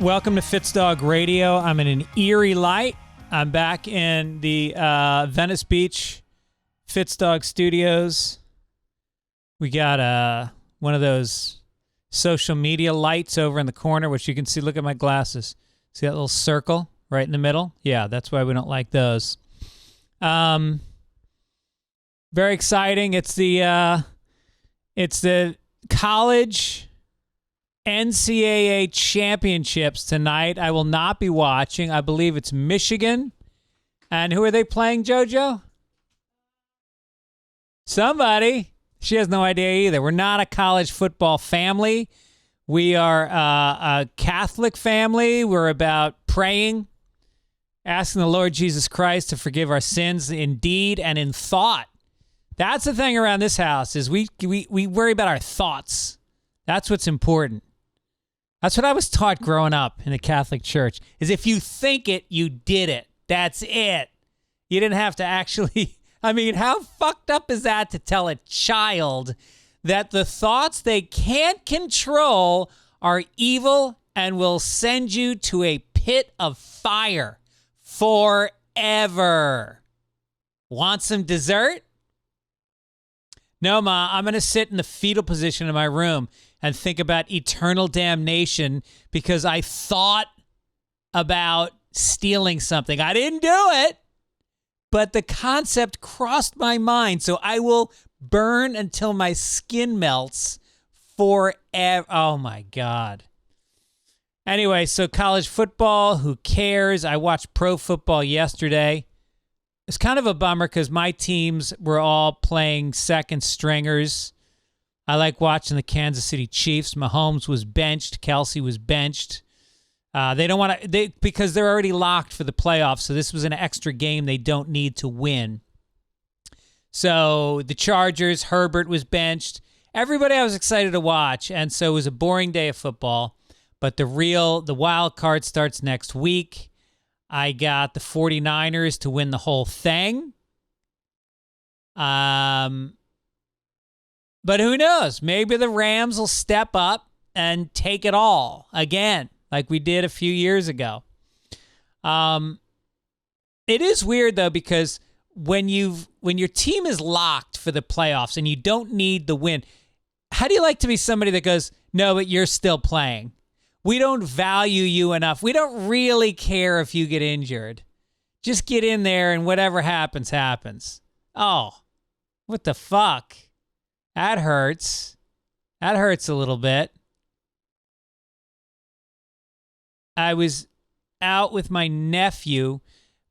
Welcome to Fitzdog Radio. I'm in an eerie light. I'm back in the Venice Beach Fitzdog Studios. We got one of those social media lights over in the corner, which you can see. Look at my glasses. See that little circle right in the middle? Yeah, that's why we don't like those. Very exciting. It's the college NCAA championships tonight. I will not be watching. I believe it's Michigan. And who are they playing, JoJo? Somebody. She has no idea either. We're not a college football family. We are a Catholic family. We're about praying, asking the Lord Jesus Christ to forgive our sins in deed and in thought. That's the thing around this house is we worry about our thoughts. That's what's important. That's what I was taught growing up in the Catholic Church, is if you think it, you did it. That's it. You didn't have to actually... I mean, how fucked up is that to tell a child that the thoughts they can't control are evil and will send you to a pit of fire forever? Want some dessert? No, Ma, I'm going to sit in the fetal position in my room and think about eternal damnation because I thought about stealing something. I didn't do it, but the concept crossed my mind. So I will burn until my skin melts forever. Oh, my God. Anyway, so college football, who cares? I watched pro football yesterday. It's kind of a bummer because my teams were all playing second stringers. I like watching the Kansas City Chiefs. Mahomes was benched. Kelsey was benched. They don't want to because they're already locked for the playoffs. So this was an extra game they don't need to win. So the Chargers, Herbert was benched. Everybody I was excited to watch, and so it was a boring day of football. But the wild card starts next week. I got the 49ers to win the whole thing. But who knows? Maybe the Rams will step up and take it all again, like we did a few years ago. It is weird, though, because when your team is locked for the playoffs and you don't need the win, how do you like to be somebody that goes, no, but you're still playing? We don't value you enough. We don't really care if you get injured. Just get in there and whatever happens, happens. Oh, what the fuck? That hurts. That hurts a little bit. I was out with my nephew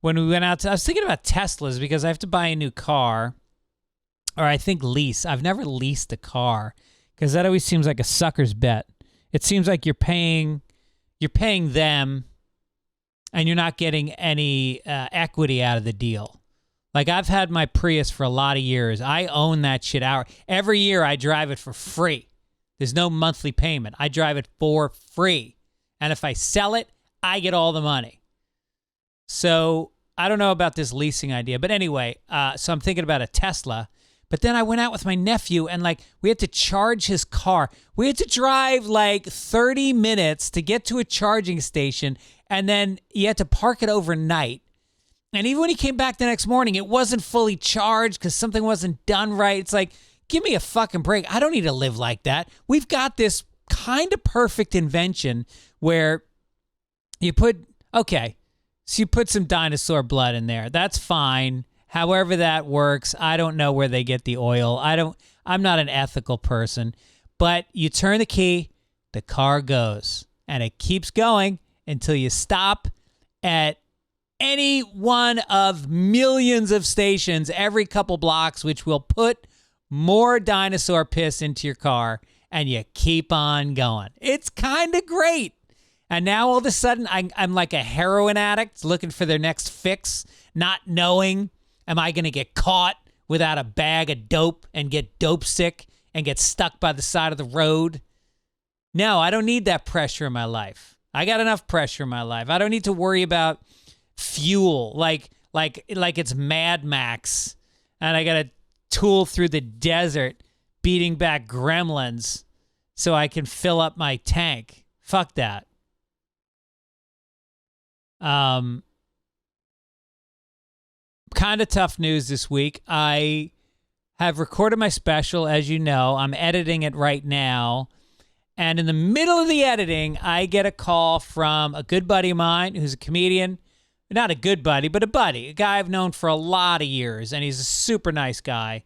when we went out I was thinking about Teslas because I have to buy a new car. Or I think lease. I've never leased a car because that always seems like a sucker's bet. It seems like you're paying them and you're not getting any equity out of the deal. Like, I've had my Prius for a lot of years. I own that shit out. Every year I drive it for free. There's no monthly payment. I drive it for free. And if I sell it, I get all the money. So I don't know about this leasing idea. But anyway, so I'm thinking about a Tesla. But then I went out with my nephew and, like, we had to charge his car. We had to drive, like, 30 minutes to get to a charging station. And then you had to park it overnight. And even when he came back the next morning, it wasn't fully charged because something wasn't done right. It's like, give me a fucking break. I don't need to live like that. We've got this kind of perfect invention where you put some dinosaur blood in there. That's fine. However that works, I don't know where they get the oil. I'm not an ethical person. But you turn the key, the car goes. And it keeps going until you stop at any one of millions of stations every couple blocks, which will put more dinosaur piss into your car, and you keep on going. It's kind of great. And now all of a sudden, I'm like a heroin addict looking for their next fix, not knowing, am I going to get caught without a bag of dope and get dope sick and get stuck by the side of the road? No, I don't need that pressure in my life. I got enough pressure in my life. I don't need to worry about fuel like it's Mad Max and I gotta tool through the desert beating back gremlins so I can fill up my tank. Fuck that. Kind of tough news this week. I have recorded my special, as you know. I'm editing it right now. And in the middle of the editing, I get a call from a good buddy of mine who's a comedian. Not a good buddy, but a buddy. A guy I've known for a lot of years. And he's a super nice guy.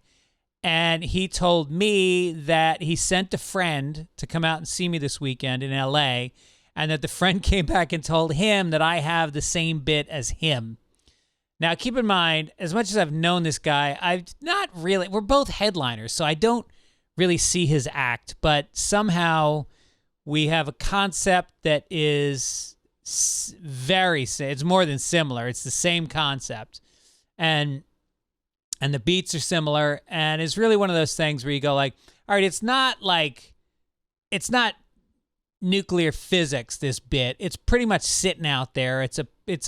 And he told me that he sent a friend to come out and see me this weekend in L.A., and that the friend came back and told him that I have the same bit as him. Now, keep in mind, as much as I've known this guy, I've not really, we're both headliners, so I don't really see his act, but somehow we have a concept that is it's more than similar. It's the same concept. And the beats are similar, and it's really one of those things where you go like, all right, it's not nuclear physics, this bit. It's pretty much sitting out there. It's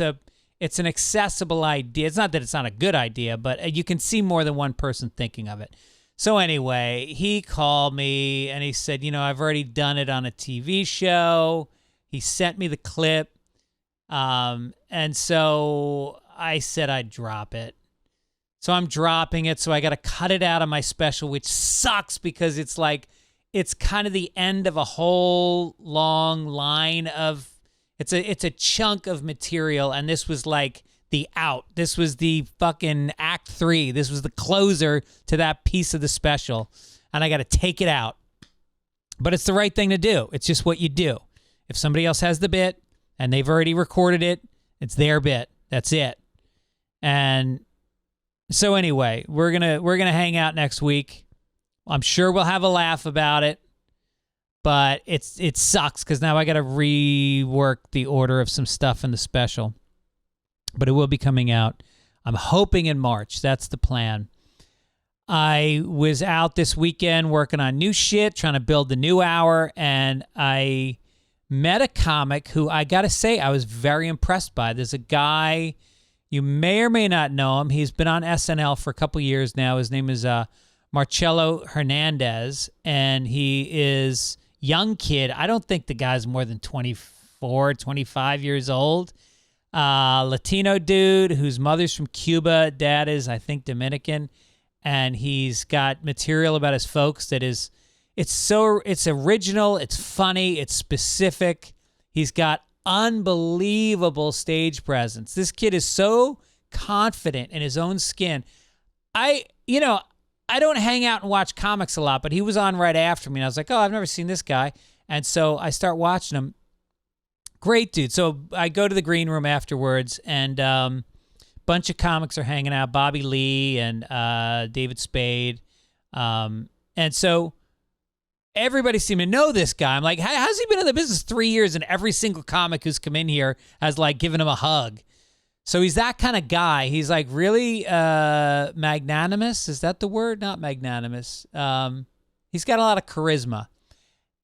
an accessible idea. It's not that it's not a good idea, but you can see more than one person thinking of it. So anyway, he called me and he said, I've already done it on a TV show. He sent me the clip. And so I said I'd drop it. So I'm dropping it. So I got to cut it out of my special, which sucks because it's kind of the end of a whole long line of, it's a chunk of material. And this was like the out. This was the fucking act 3. This was the closer to that piece of the special. And I got to take it out. But it's the right thing to do. It's just what you do. If somebody else has the bit and they've already recorded it, it's their bit. That's it. And so anyway, we're gonna hang out next week. I'm sure we'll have a laugh about it, but it sucks because now I got to rework the order of some stuff in the special. But it will be coming out, I'm hoping, in March. That's the plan. I was out this weekend working on new shit, trying to build the new hour, and I met a comic who I got to say I was very impressed by. There's a guy, you may or may not know him. He's been on SNL for a couple years now. His name is Marcello Hernandez, and he is young kid. I don't think the guy's more than 24, 25 years old. Latino dude whose mother's from Cuba, dad is, I think, Dominican, and he's got material about his folks that is, it's original, it's funny, it's specific. He's got unbelievable stage presence. This kid is so confident in his own skin. I don't hang out and watch comics a lot, but he was on right after me, and I was like, oh, I've never seen this guy. And so I start watching him. Great dude. So I go to the green room afterwards, and bunch of comics are hanging out, Bobby Lee and David Spade. And so everybody seemed to know this guy. I'm like, how's he been in the business 3 years, and every single comic who's come in here has like given him a hug? So he's that kind of guy. He's like really magnanimous. Is that the word? Not magnanimous. He's got a lot of charisma.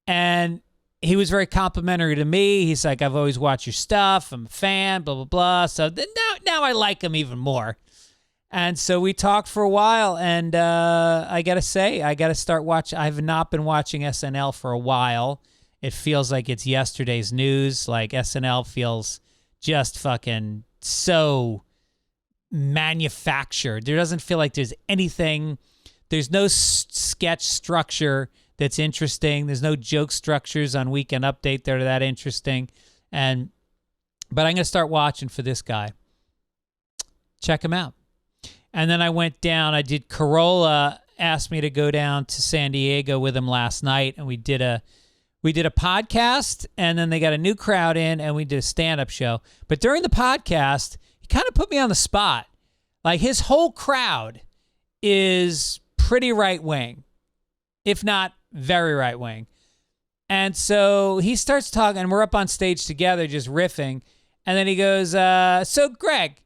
And he was very complimentary to me. He's like, I've always watched your stuff. I'm a fan, blah, blah, blah. So now I like him even more. And so we talked for a while, and I got to say, I got to start watching. I've not been watching SNL for a while. It feels like it's yesterday's news. Like SNL feels just fucking so manufactured. There doesn't feel like there's anything. There's no sketch structure that's interesting. There's no joke structures on Weekend Update that are that interesting. But I'm going to start watching for this guy. Check him out. And then I went down. I did Corolla asked me to go down to San Diego with him last night, and we did a podcast, and then they got a new crowd in, and we did a stand-up show. But during the podcast, he kind of put me on the spot. Like, his whole crowd is pretty right-wing, if not very right-wing. And so he starts talking, and we're up on stage together just riffing, and then he goes, so, Greg,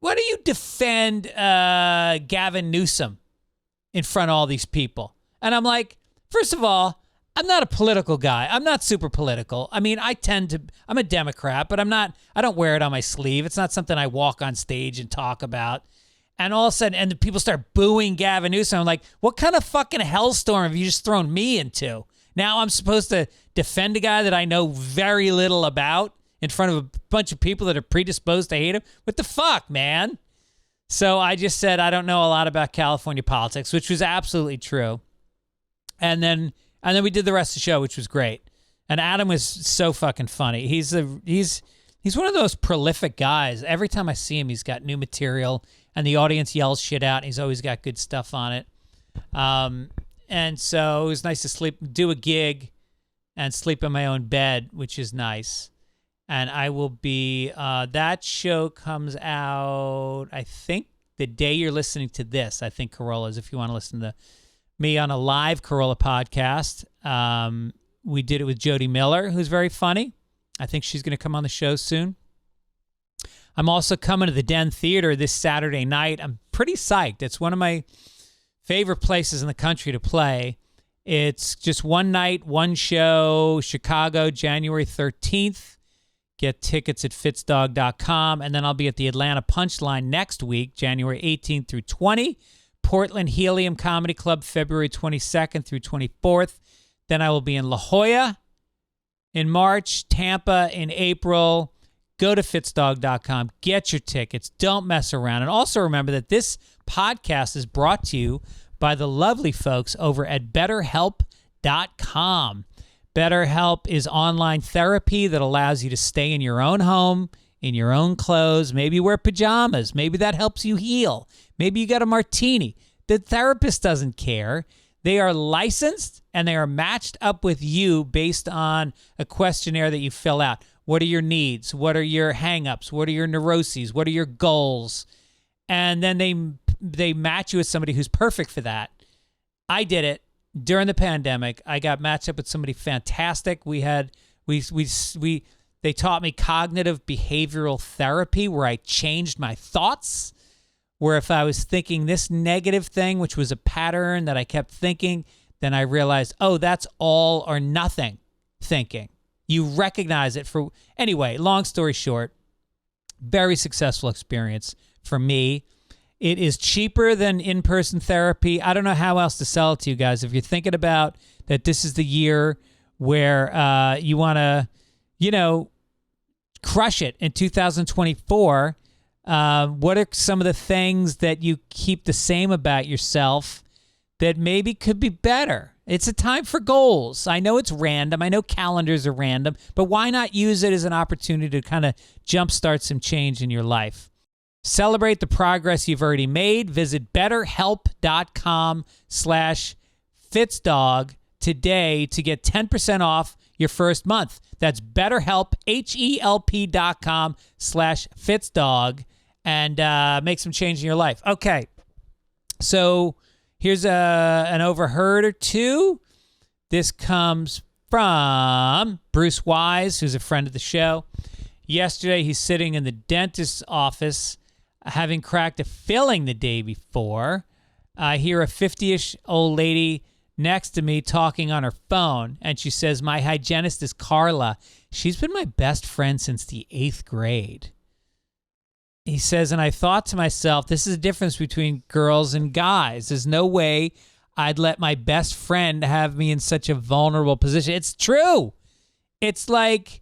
why do you defend Gavin Newsom in front of all these people? And I'm like, first of all, I'm not a political guy. I'm not super political. I mean, I'm a Democrat, but I don't wear it on my sleeve. It's not something I walk on stage and talk about. And all of a sudden, and the people start booing Gavin Newsom. I'm like, what kind of fucking hellstorm have you just thrown me into? Now I'm supposed to defend a guy that I know very little about in front of a bunch of people that are predisposed to hate him? What the fuck, man? So I just said I don't know a lot about California politics, which was absolutely true. And then we did the rest of the show, which was great. And Adam was so fucking funny. He's one of those prolific guys. Every time I see him, he's got new material, and the audience yells shit out, and he's always got good stuff on it. And so it was nice to do a gig and sleep in my own bed, which is nice. And I will be, that show comes out, I think, the day you're listening to this. I think Corolla's, if you want to listen to me on a live Corolla podcast. We did it with Jody Miller, who's very funny. I think she's going to come on the show soon. I'm also coming to the Den Theater this Saturday night. I'm pretty psyched. It's one of my favorite places in the country to play. It's just one night, one show, Chicago, January 13th. Get tickets at fitzdog.com. And then I'll be at the Atlanta Punchline next week, January 18th through 20. Portland Helium Comedy Club, February 22nd through 24th. Then I will be in La Jolla in March, Tampa in April. Go to fitzdog.com. Get your tickets. Don't mess around. And also remember that this podcast is brought to you by the lovely folks over at BetterHelp.com. BetterHelp is online therapy that allows you to stay in your own home, in your own clothes. Maybe wear pajamas. Maybe that helps you heal. Maybe you got a martini. The therapist doesn't care. They are licensed, and they are matched up with you based on a questionnaire that you fill out. What are your needs? What are your hang-ups? What are your neuroses? What are your goals? And then they match you with somebody who's perfect for that. I did it during the pandemic. I got matched up with somebody fantastic. They taught me cognitive behavioral therapy, where I changed my thoughts, where if I was thinking this negative thing, which was a pattern that I kept thinking, then I realized, oh, that's all or nothing thinking. You recognize it for... Anyway, long story short, very successful experience for me. It is cheaper than in-person therapy. I don't know how else to sell it to you guys. If you're thinking about that this is the year where you want to, crush it in 2024, what are some of the things that you keep the same about yourself that maybe could be better? It's a time for goals. I know it's random. I know calendars are random, but why not use it as an opportunity to kind of jumpstart some change in your life? Celebrate the progress you've already made. Visit BetterHelp.com/Fitzdog today to get 10% off your first month. That's BetterHelp, HELP.com/Fitzdog, and make some change in your life. Okay, so here's an overheard or two. This comes from Bruce Wise, who's a friend of the show. Yesterday, he's sitting in the dentist's office, having cracked a filling the day before. I hear a 50-ish old lady next to me talking on her phone, and she says, "My hygienist is Carla. She's been my best friend since the 8th grade." He says, and I thought to myself, this is a difference between girls and guys. There's no way I'd let my best friend have me in such a vulnerable position. It's true. It's like,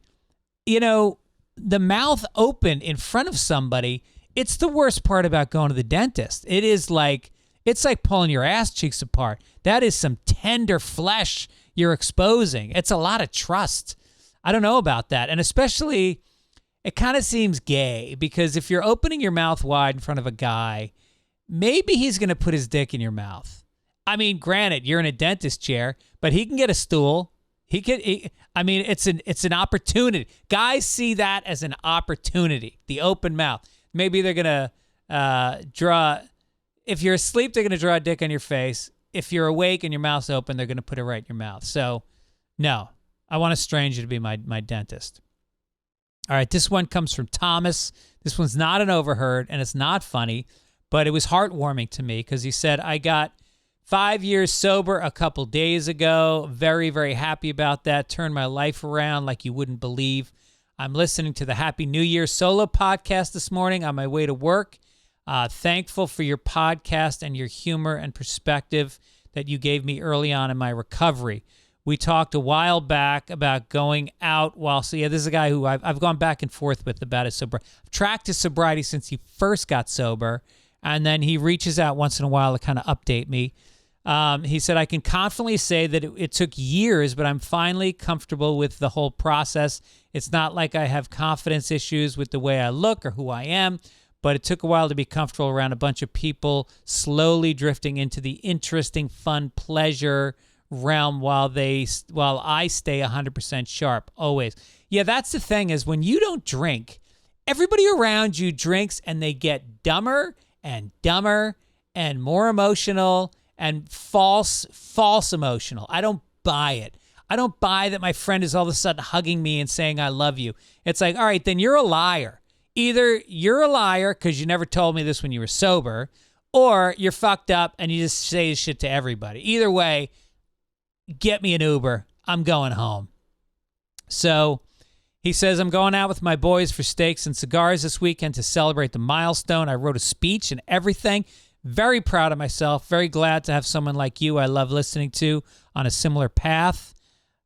the mouth open in front of somebody. It's the worst part about going to the dentist. It's like pulling your ass cheeks apart. That is some tender flesh you're exposing. It's a lot of trust. I don't know about that. And especially, it kind of seems gay, because if you're opening your mouth wide in front of a guy, maybe he's going to put his dick in your mouth. I mean, granted, you're in a dentist chair, but he can get a stool. It's an opportunity. Guys see that as an opportunity, the open mouth. Maybe they're going to draw... If you're asleep, they're going to draw a dick on your face. If you're awake and your mouth's open, they're going to put it right in your mouth. So, no. I want a stranger to be my dentist. All right, this one comes from Thomas. This one's not an overheard, and it's not funny, but it was heartwarming to me because he said, I got 5 years sober a couple days ago. Very, very happy about that. Turned my life around like you wouldn't believe. I'm listening to the Happy New Year solo podcast this morning on my way to work. Thankful for your podcast and your humor and perspective that you gave me early on in my recovery. We talked a while back about going out while, so yeah, this is a guy who I've gone back and forth with about his sobriety. I've tracked his sobriety since he first got sober, and then he reaches out once in a while to kind of update me. He said, I can confidently say that it took years, but I'm finally comfortable with the whole process. It's not like I have confidence issues with the way I look or who I am, but it took a while to be comfortable around a bunch of people, slowly drifting into the interesting, fun, pleasure realm while I stay 100% sharp, always. Yeah, that's the thing is when you don't drink, everybody around you drinks and they get dumber and more emotional and false emotional. I don't buy it. I don't buy that my friend is all of a sudden hugging me and saying I love you. It's like, all right, then you're a liar. Either you're a liar because you never told me this when you were sober, or you're fucked up and you just say this shit to everybody. Either way, get me an Uber. I'm going home. So he says, I'm going out with my boys for steaks and cigars this weekend to celebrate the milestone. I wrote a speech and everything. Very proud of myself. Very glad to have someone like you I love listening to on a similar path.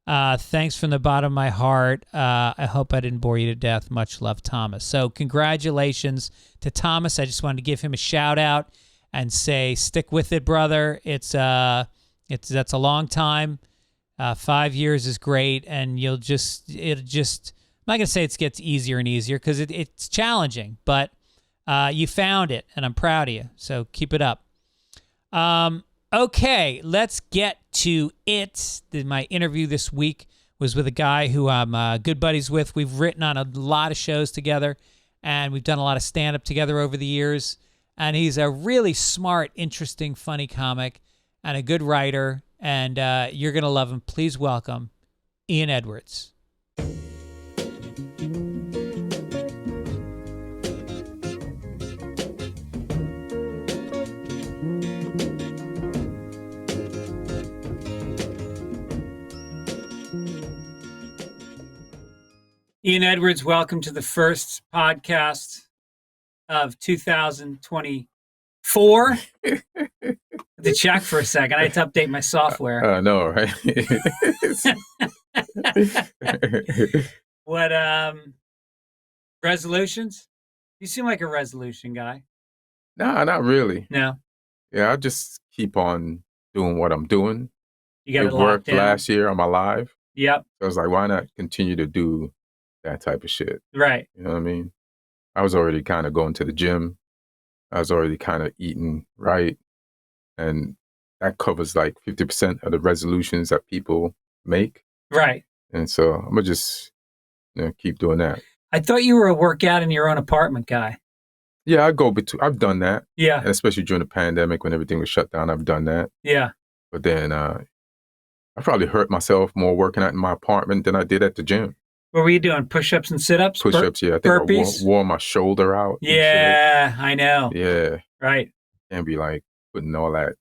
Thanks from the bottom of my heart. I hope I didn't bore you to death. Much love, Thomas. So congratulations to Thomas. I just wanted to give him a shout out and say, stick with it, brother. That's a long time. 5 years is great, and I'm not gonna say it gets easier and easier because it's challenging, but you found it, and I'm proud of you. So keep it up. Okay, let's get to it. My interview this week was with a guy who I'm good buddies with. We've written on a lot of shows together, and we've done a lot of stand-up together over the years. And he's a really smart, interesting, funny comic and a good writer, and you're going to love him. Please welcome Ian Edwards. Ian Edwards, welcome to the first podcast of 2024. To check for a second. I had to update my software. I know, right? What resolutions? You seem like a resolution guy. No, not really. No. Yeah, I just keep on doing what I'm doing. You got it worked down. Last year. I'm alive. Yep. So I was like, why not continue to do that type of shit? Right. You know what I mean? I was already kind of going to the gym. I was already kind of eating right. And that covers like 50% of the resolutions that people make. Right. And so I'm going to just keep doing that. I thought you were a workout in your own apartment guy. Yeah, I've done that. Yeah. And especially during the pandemic when everything was shut down, I've done that. Yeah. But then I probably hurt myself more working out in my apartment than I did at the gym. What were you doing? Push-ups and sit-ups? Push-ups, yeah. I think burpees? I wore my shoulder out. Yeah, I know. Yeah. Right. Can't be like putting all that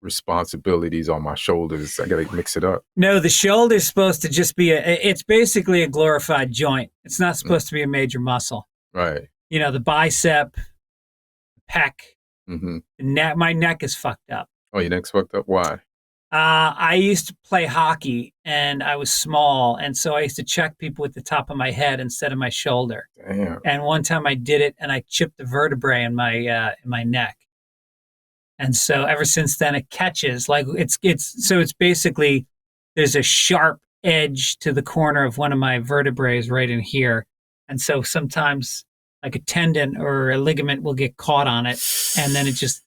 responsibilities on my shoulders. I got to mix it up. No, the shoulder's supposed to just be it's basically a glorified joint. It's not supposed to be a major muscle. Right. You know, the bicep, pec, mm-hmm. My neck is fucked up. Oh, your neck's fucked up? Why? I used to play hockey, and I was small, and so I used to check people with the top of my head instead of my shoulder. Damn. And one time I did it, and I chipped the vertebrae in my neck. And so ever since then, it catches like it's basically there's a sharp edge to the corner of one of my vertebrae right in here, and so sometimes like a tendon or a ligament will get caught on it, and then it just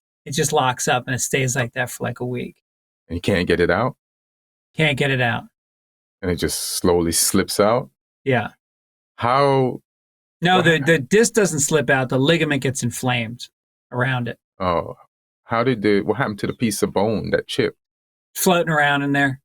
locks up, and it stays like that for like a week. And you can't get it out? Can't get it out. And it just slowly slips out? Yeah. How? No, the disc doesn't slip out. The ligament gets inflamed around it. Oh, what happened to the piece of bone, that chip? Floating around in there.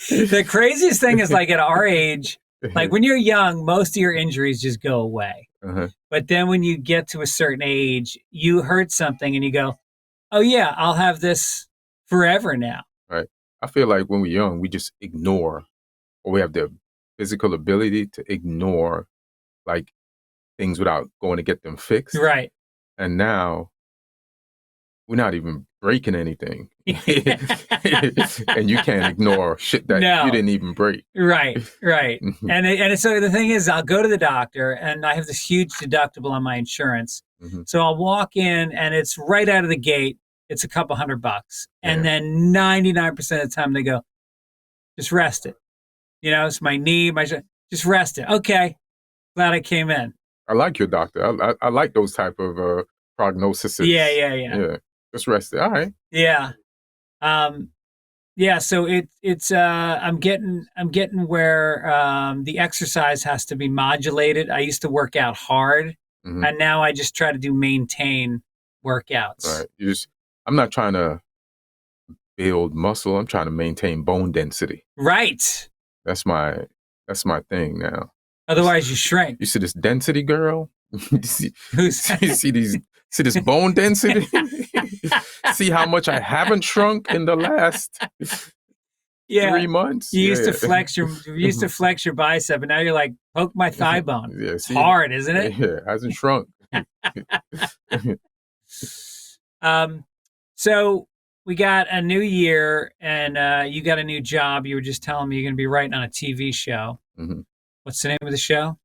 The craziest thing is like at our age, like when you're young, most of your injuries just go away. Uh-huh. But then when you get to a certain age, you hurt something and you go, oh yeah, I'll have this forever now. Right. I feel like when we're young, we just ignore, or we have the physical ability to ignore like things without going to get them fixed. Right. And now we're not even breaking anything. And you can't ignore shit that you didn't even break. Right. And so the thing is, I'll go to the doctor, and I have this huge deductible on my insurance. Mm-hmm. So I'll walk in, and it's right out of the gate. It's a couple $100. And then 99% of the time they go, just rest it. It's my knee, just rest it. Okay. Glad I came in. I like your doctor. I like those type of prognoses. Yeah. Just rest it. All right. Yeah. So it's I'm getting where the exercise has to be modulated. I used to work out hard, and now I just try to maintain workouts. Right. I'm not trying to build muscle. I'm trying to maintain bone density. Right. That's my thing now. Otherwise, you shrink. You see this density girl? you see this bone density? See how much I haven't shrunk in the last 3 months? You used to flex your bicep, and now you're like, poke my thigh bone. It's hard, isn't it? Yeah, it hasn't shrunk. So we got a new year, and you got a new job. You were just telling me you're going to be writing on a TV show. Mm-hmm. What's the name of the show?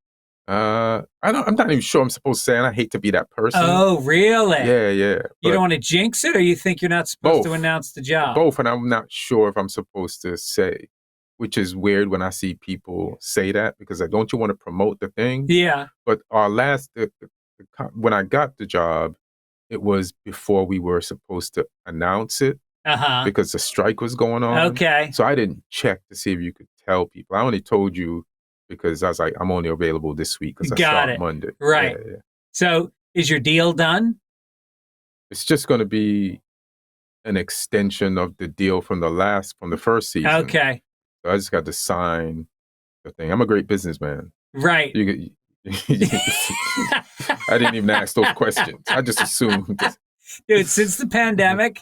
I'm not even sure I'm supposed to say, and I hate to be that person. Oh, really? Yeah. You don't want to jinx it, or you think you're not supposed to announce the job? Both, and I'm not sure if I'm supposed to say, which is weird when I see people say that, because don't you want to promote the thing? Yeah. But when I got the job, it was before we were supposed to announce it, because the strike was going on. Okay. So I didn't check to see if you could tell people. I only told you because I was like, I'm only available this week because I start Monday. Right. Yeah. So is your deal done? It's just going to be an extension of the deal from the first season. Okay. So I just got to sign the thing. I'm a great businessman. Right. I didn't even ask those questions. I just assumed. Dude, since the pandemic,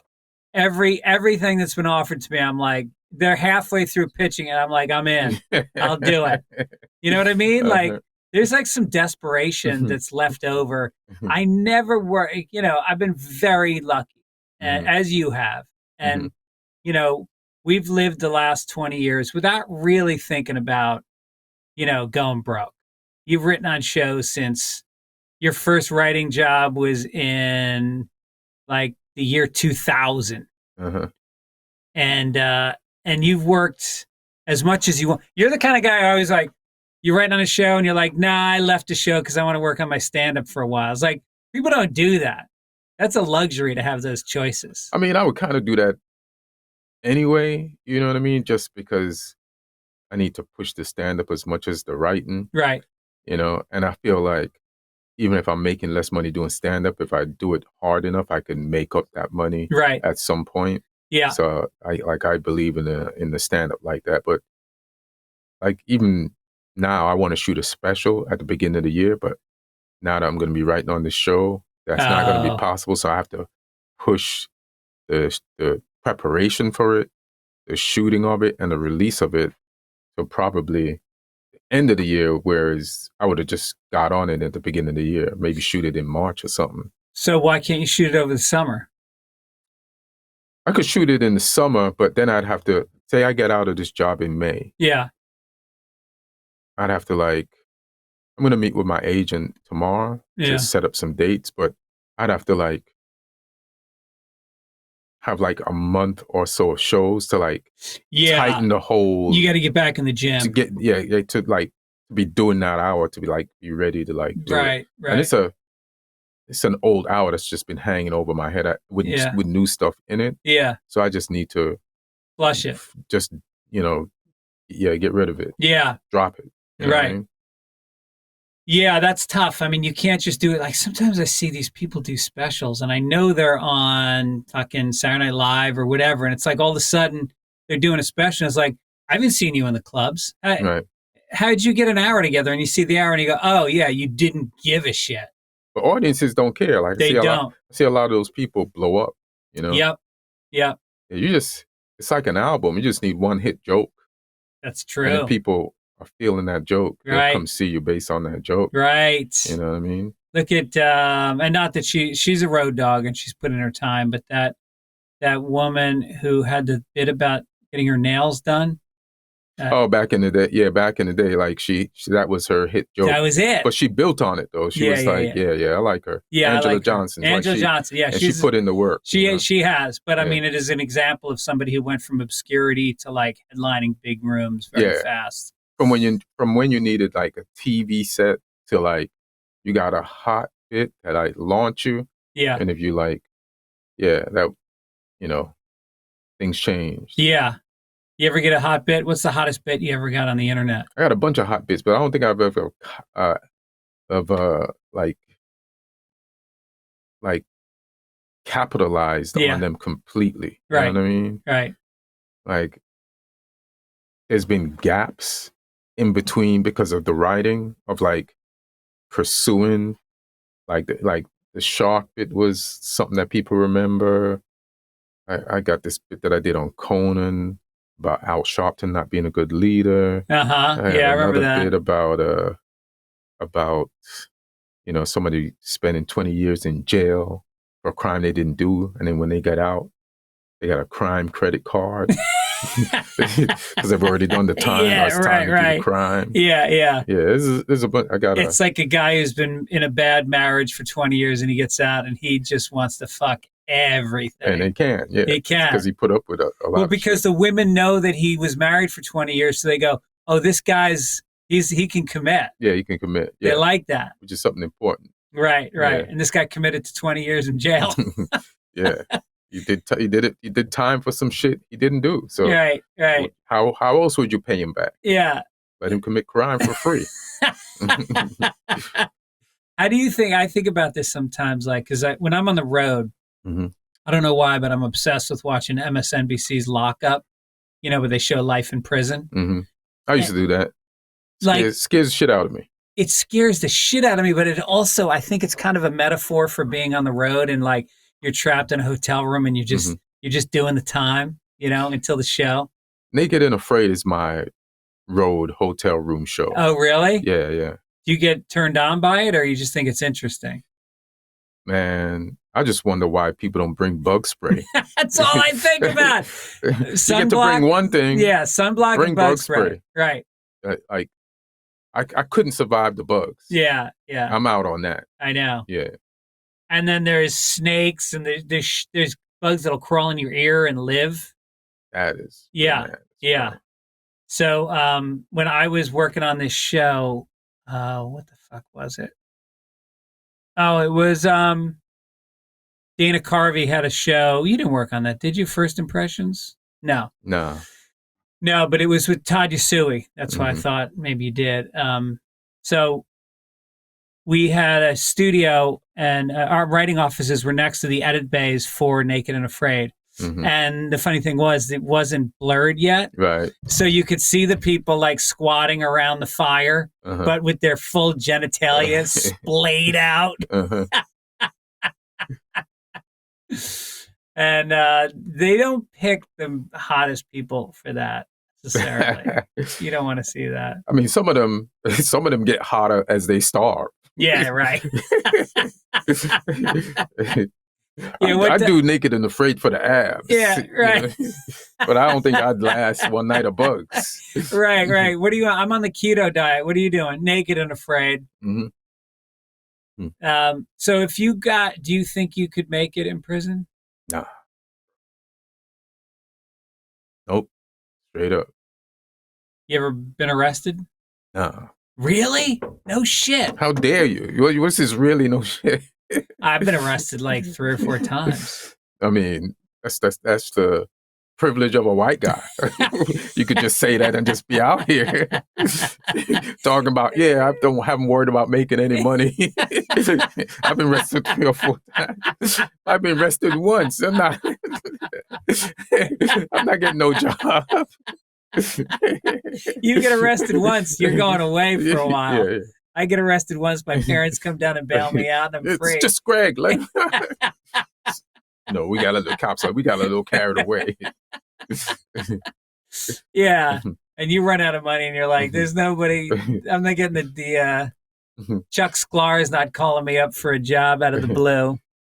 everything that's been offered to me, I'm like, they're halfway through pitching, and I'm like, I'm in. I'll do it. You know what I mean? Like, there's like some desperation that's left over. I never work. I've been very lucky, as you have, and we've lived the last 20 years without really thinking about, going broke. You've written on shows since your first writing job was in like the year 2000. And you've worked as much as you want. You're the kind of guy I always like, you're writing on a show and you're like, nah, I left the show because I want to work on my stand-up for a while. It's like, people don't do that. That's a luxury to have those choices. I mean, I would kind of do that anyway, you know what I mean? Just because I need to push the stand-up as much as the writing. Right. And I feel like even if I'm making less money doing stand-up, if I do it hard enough, I can make up that money at some point. Yeah. So I believe in the stand-up like that. But like even now, I want to shoot a special at the beginning of the year. But now that I'm going to be writing on this show, that's not going to be possible. So I have to push the preparation for it, the shooting of it, and the release of it to probably the end of the year. Whereas I would have just got on it at the beginning of the year, maybe shoot it in March or something. So why can't you shoot it over the summer? I could shoot it in the summer, but then I'd have to say I get out of this job in May. Yeah. I'd have to I'm going to meet with my agent tomorrow to set up some dates, but I'd have to have a month or so of shows to tighten the whole. You got to get back in the gym to get to be doing that hour to be ready to do right. it. And it's an old hour that's just been hanging over my head with new stuff in it. Yeah. So I just need to flush it. Just get rid of it. Yeah. Drop it. You know what I mean? Yeah, that's tough. I mean, you can't just do it. Sometimes I see these people do specials, and I know they're on fucking Saturday Night Live or whatever, and it's like all of a sudden they're doing a special. And it's like, I haven't seen you in the clubs. Right. How did you get an hour together? And you see the hour and you go, oh, yeah, you didn't give a shit. But audiences don't care. They don't. I see a lot of those people blow up, Yep. It's like an album. You just need one hit joke. That's true. And if people are feeling that joke, they'll come see you based on that joke. Right. You know what I mean? Look at and not that she's a road dog and she's put in her time, but that woman who had the bit about getting her nails done. Back in the day, like she that was her hit joke. That was it. But she built on it though. She was like, I like her. Yeah, Angela I like Johnson. Angela Johnson, yeah, and she put in the work. She has, but I mean, it is an example of somebody who went from obscurity to like headlining big rooms very fast. From when you needed like a TV set to like you got a hot bit that like launch you. Yeah, and if you like, that things changed. Yeah. You ever get a hot bit? What's the hottest bit you ever got on the internet? I got a bunch of hot bits, but I don't think I've ever like capitalized on them completely. You know what I mean? Right. Like there's been gaps in between because of the writing of like pursuing like the shark bit was something that people remember. I got this bit that I did on Conan about Al Sharpton not being a good leader. I remember that. Bit about somebody spending 20 years in jail for a crime they didn't do, and then when they got out, they got a crime credit card because they've already done the time. It's time to do the crime. Yeah. There's a bunch. It's like a guy who's been in a bad marriage for 20 years, and he gets out, and he just wants to fuck everything. And they can, He can. Because he put up with a lot. Well, because the women know that he was married for 20 years, so they go, "Oh, this guy's he can commit." Yeah, he can commit. Yeah. They like that, which is something important. Right. Yeah. And this guy committed to 20 years in jail. Yeah, you did it. You did time for some shit he didn't do. So right. How else would you pay him back? Yeah, let him commit crime for free. How do you think? I think about this sometimes, like because when I'm on the road. Mm-hmm. I don't know why, but I'm obsessed with watching MSNBC's Lockup, where they show life in prison. Mm-hmm. I used to do that. Scares the shit out of me. It scares the shit out of me, but it also, I think it's kind of a metaphor for being on the road and like you're trapped in a hotel room and you're just doing the time, until the show. Naked and Afraid is my road hotel room show. Oh, really? Yeah. Do you get turned on by it or you just think it's interesting? Man, I just wonder why people don't bring bug spray. That's all I think about. You get to bring one thing. Yeah, sunblock and bug spray. Right. I couldn't survive the bugs. Yeah. I'm out on that. I know. Yeah. And then there's snakes and there's bugs that'll crawl in your ear and live. That is. Yeah. So when I was working on this show, what the fuck was it? Oh, it was Dana Carvey had a show. You didn't work on that, did you? First Impressions? No, but it was with Todd Yasui. That's why I thought maybe you did. So we had a studio, and our writing offices were next to the edit bays for Naked and Afraid. Mm-hmm. And the funny thing was, it wasn't blurred yet. Right. So you could see the people like squatting around the fire, but with their full genitalia splayed out. And they don't pick the hottest people for that necessarily. You don't want to see that. I mean, some of them get hotter as they starve. Yeah, right. I do Naked and Afraid for the abs. Yeah, right. But I don't think I'd last one night of bugs. Right. What do you? I'm on the keto diet. What are you doing? Naked and Afraid. Mm-hmm. So if do you think you could make it in prison? Nah. Nope. Straight up. You ever been arrested? Nah. Really? No shit. How dare you? What's this really no shit? I've been arrested like 3 or 4 times. I mean, that's the privilege of a white guy. You could just say that and just be out here talking about, I haven't worried about making any money. I've been arrested 3 or 4 times. I've been arrested once. I'm not getting no job. You get arrested once, you're going away for a while. Yeah. I get arrested once, my parents come down and bail me out, and I'm free. It's just Greg. No, we got a little carried away. Yeah, and you run out of money, and you're like, "There's nobody. I'm not getting the Chuck Sklar's not calling me up for a job out of the blue.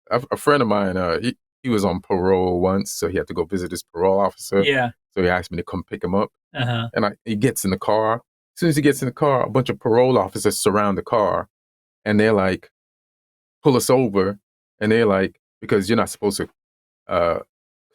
A friend of mine, he was on parole once, so he had to go visit his parole officer. Yeah. So he asked me to come pick him up. Uh-huh. And he gets in the car. As soon as he gets in the car, a bunch of parole officers surround the car. And they're like, pull us over. And they're like, because you're not supposed to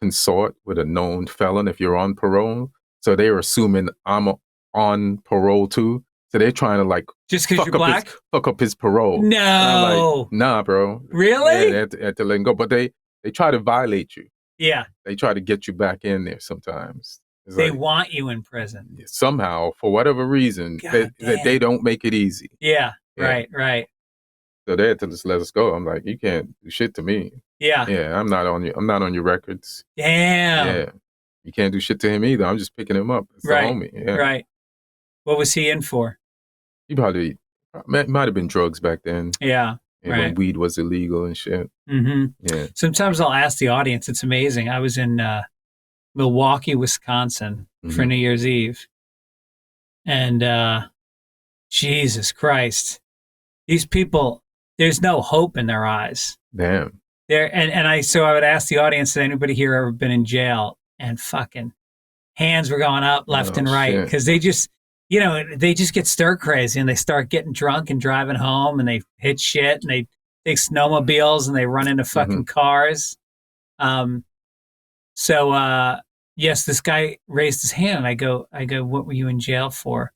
consort with a known felon if you're on parole. So they were assuming I'm on parole too. So they're trying to like just because you're black, fuck up his parole. No, and I'm like, nah, bro. Really? Yeah, they had to let him go, but they try to violate you. Yeah, they try to get you back in there sometimes. They want you in prison somehow for whatever reason. They don't make it easy. Yeah, right. So they had to just let us go. I'm like, you can't do shit to me. Yeah. I'm not on your records. Damn. Yeah, you can't do shit to him either. I'm just picking him up. It's right. the homie. Yeah. Right. What was he in for? He probably might have been drugs back then. Yeah. Right. When weed was illegal and shit. Mm-hmm. Yeah. Sometimes I'll ask the audience. It's amazing. I was in Milwaukee, Wisconsin for New Year's Eve. And Jesus Christ, these people, there's no hope in their eyes. Damn. So I would ask the audience, has anybody here ever been in jail? And fucking hands were going up left and right because they just, they just get stir crazy and they start getting drunk and driving home and they hit shit and they take snowmobiles and they run into fucking cars. Yes, this guy raised his hand and I go, what were you in jail for?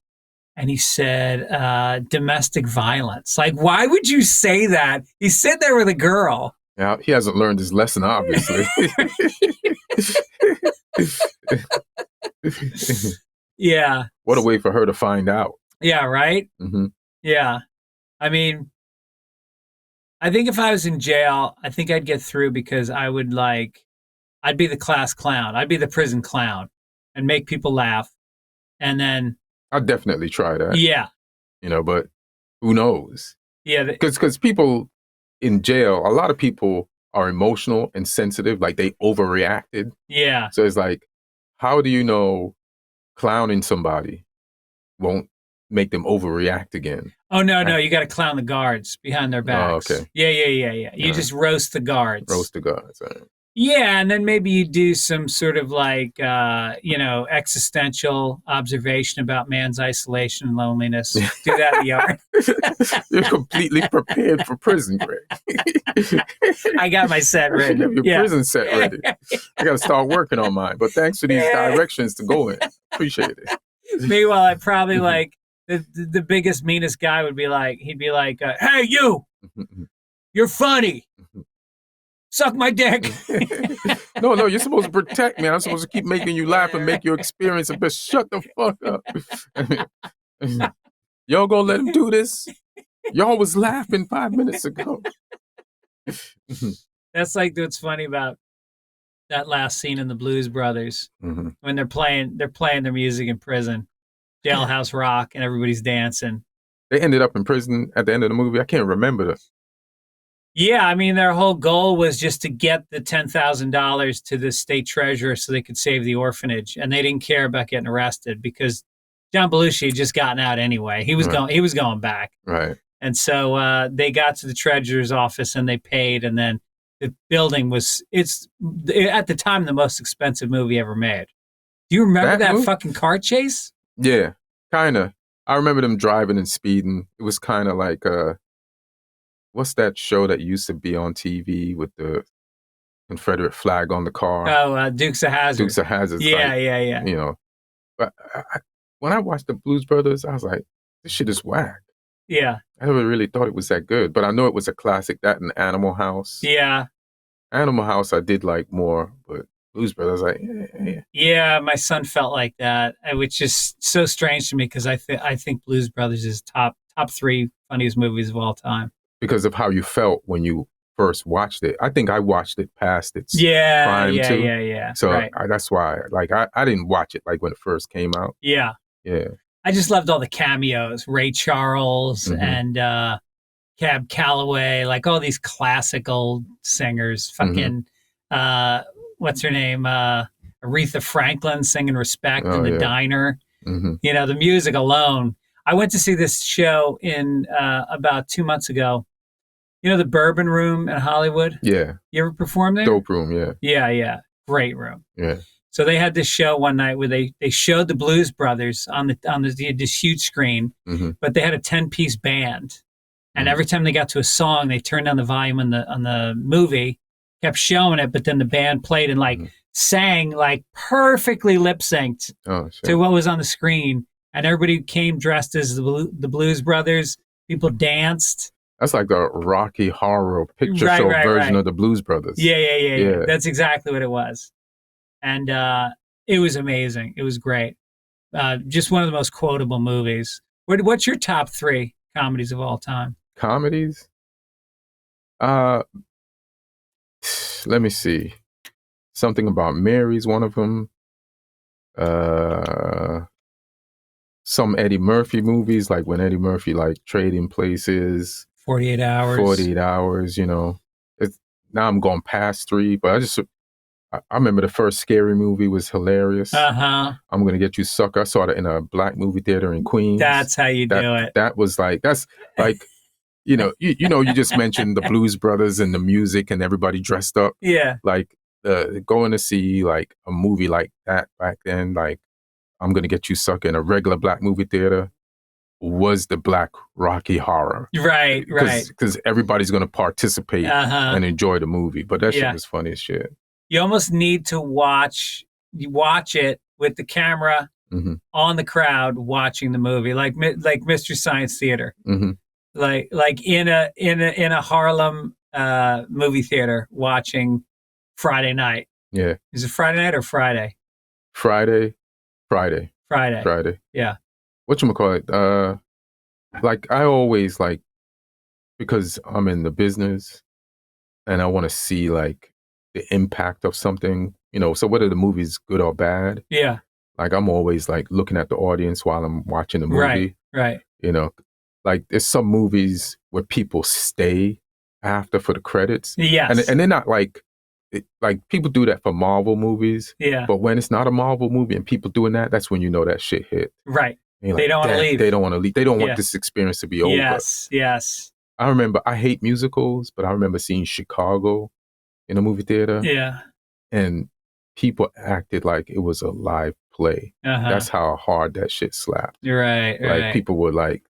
And he said, domestic violence. Like, why would you say that? He's sitting there with a girl. Yeah, he hasn't learned his lesson, obviously. Yeah. What a way for her to find out. Yeah, right? Mm-hmm. Yeah. I mean, I think if I was in jail, I think I'd get through because I'd be the class clown. I'd be the prison clown and make people laugh. And then I'd definitely try that. Yeah. But who knows? Yeah. Because people in jail, a lot of people are emotional and sensitive, like they overreacted. Yeah. So it's like, how do you know clowning somebody won't make them overreact again? Oh, no. You got to clown the guards behind their backs. Oh, okay. Yeah. You just roast the guards. Roast the guards, all right. Yeah, and then maybe you do some sort of like, existential observation about man's isolation and loneliness. Do that in the yard. You're completely prepared for prison, Greg. I got my set ready. You have your prison set ready. I got to start working on mine. But thanks for these directions to go in. Appreciate it. Meanwhile, I probably like the biggest, meanest guy would be like, he'd be like, hey, you, you're funny. Suck my dick. No, you're supposed to protect me. I'm supposed to keep making you laugh and make your experience a bit. Shut the fuck up. Y'all gonna let him do this? Y'all was laughing 5 minutes ago. That's like what's funny about that last scene in the Blues Brothers when they're playing their music in prison, Jailhouse Rock, and everybody's dancing. They ended up in prison at the end of the movie. I can't remember this. Yeah, I mean, their whole goal was just to get the $10,000 to the state treasurer so they could save the orphanage, and they didn't care about getting arrested because John Belushi had just gotten out anyway. He was going back, right? And so they got to the treasurer's office and they paid, and then the building it's at the time the most expensive movie ever made. Do you remember that fucking car chase? Yeah, kind of. I remember them driving and speeding. It was kind of like what's that show that used to be on TV with the Confederate flag on the car? Oh, Dukes of Hazzard. Dukes of Hazzard. Yeah. But when I watched the Blues Brothers, I was like, this shit is whack. Yeah. I never really thought it was that good, but I know it was a classic. That and Animal House. Yeah. Animal House I did like more, but Blues Brothers, like, yeah. Yeah, my son felt like that, which is so strange to me because I think Blues Brothers is top 3 funniest movies of all time. Because of how you felt when you first watched it. I think I watched it past its prime too. Yeah. So right. That's why, like, I didn't watch it like when it first came out. Yeah. Yeah. I just loved all the cameos, Ray Charles and Cab Calloway, like all these classical singers. Fucking, what's her name? Aretha Franklin singing Respect in the diner. The music alone. I went to see this show in about 2 months ago. You know the Bourbon Room in Hollywood? Yeah. You ever perform there? Dope room, yeah. Yeah. Great room. Yeah. So they had this show one night where they showed the Blues Brothers on this huge screen, but they had a 10-piece band. And every time they got to a song, they turned down the volume on the movie, kept showing it, but then the band played and like sang like perfectly lip synced to what was on the screen. And everybody came dressed as the Blues Brothers. People danced. That's like the Rocky Horror Picture Show version of the Blues Brothers. Yeah. That's exactly what it was. And it was amazing. It was great. Just one of the most quotable movies. What's your top 3 comedies of all time? Comedies? Let me see. Something About Mary's one of them. Some Eddie Murphy movies, like when Eddie Murphy like Trading Places. 48 Hours. 48 Hours, you know. Now I'm going past 3, but I remember the first Scary Movie was hilarious. I'm Gonna Get You Sucker. I saw it in a black movie theater in Queens. That's how you do it. That was like, that's like, you know, you just mentioned the Blues Brothers and the music and everybody dressed up. Yeah. Like going to see like a movie like that back then, like I'm Gonna Get You Sucker in a regular black movie theater was the black Rocky Horror. Right. Because everybody's going to participate and enjoy the movie. But that shit was funny as shit. You almost need to watch it with the camera on the crowd watching the movie, like Mystery Science Theater, like in a Harlem movie theater watching Friday night. Yeah, is it Friday night or Friday? Friday. Yeah. Whatchamacallit? Like I always like, because I'm in the business and I want to see like the impact of something, you know, so whether the movie's good or bad. Yeah. Like I'm always like looking at the audience while I'm watching the movie. Right. You know, like there's some movies where people stay after for the credits. Yes. And they're not like, like people do that for Marvel movies. Yeah. But when it's not a Marvel movie and people doing that, that's when you know that shit hit. Right. Like, they don't want to leave. They don't want to leave. They don't want this experience to be over. Yes. I remember, I hate musicals, but I remember seeing Chicago in a movie theater. Yeah. And people acted like it was a live play. That's how hard that shit slapped. Right. Like people were like,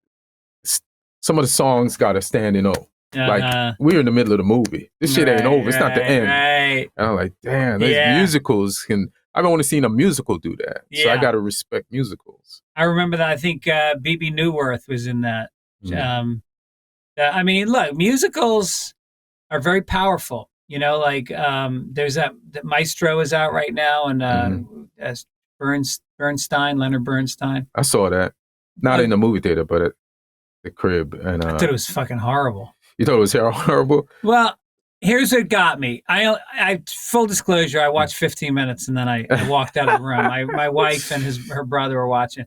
some of the songs got a standing O. Like we're in the middle of the movie. This shit ain't over. It's not the end. Right. And I'm like, damn, these musicals can. I've only seen a musical do that, so I got to respect musicals. I remember that. I think BB Newworth was in that. I mean, look, musicals are very powerful. You know, like there's that Maestro is out right now, and Bernstein, Leonard Bernstein. I saw that, not in the movie theater, but at the crib, and I thought it was fucking horrible. You thought it was horrible? Well, here's what got me. I full disclosure, I watched 15 minutes and then I walked out of the room. My wife and her brother were watching.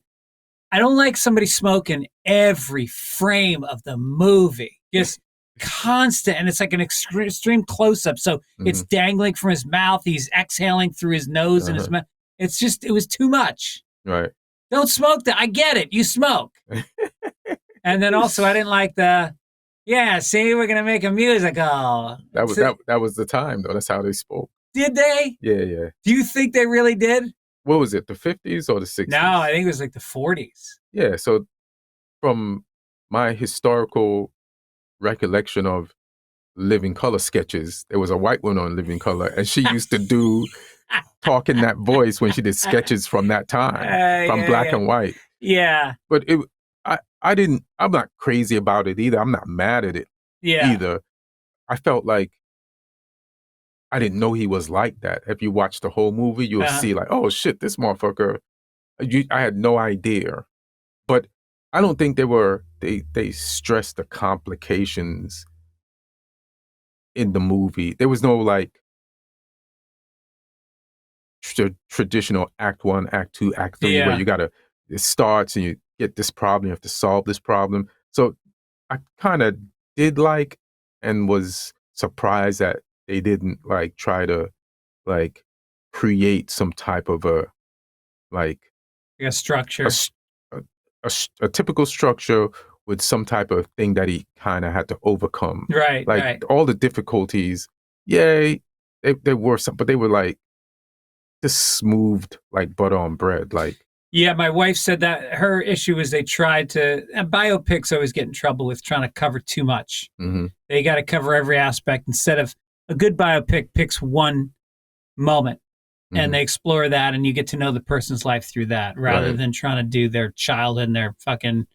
I don't like somebody smoking every frame of the movie, just constant, and it's like an extreme close-up. So it's dangling from his mouth. He's exhaling through his nose and his mouth. It's just, it was too much. Right. Don't smoke that. I get it. You smoke. And then also, I didn't like see, we're gonna make a musical. That was the time though. That's how they spoke. Did they? Yeah. Do you think they really did? What was it? The 50s or the 60s? No, I think it was like the 40s. Yeah. So from my historical recollection of Living Color sketches, there was a white woman on Living Color, and she used to do talk in that voice when she did sketches from that time, from black and white. Yeah. But I'm not crazy about it either. I'm not mad at it either. I felt like I didn't know he was like that. If you watch the whole movie, you'll see like, oh shit, this motherfucker, I had no idea. But I don't think they stressed the complications in the movie. There was no like traditional act 1, act 2, act 3, where it starts and you get this problem, you have to solve this problem. So I kind of did like, and was surprised that they didn't like try to like create some type of a structure, a typical structure with some type of thing that he kind of had to overcome. Right, like right. all the difficulties. Yeah, they were some, but they were like just smoothed like butter on bread. Like, yeah, my wife said that her issue is they tried to. And biopics always get in trouble with trying to cover too much. mm-hmm. They got to cover every aspect instead of a good biopic picks one moment. And they explore that, and you get to know the person's life through that, rather than trying to do their childhood and their fucking,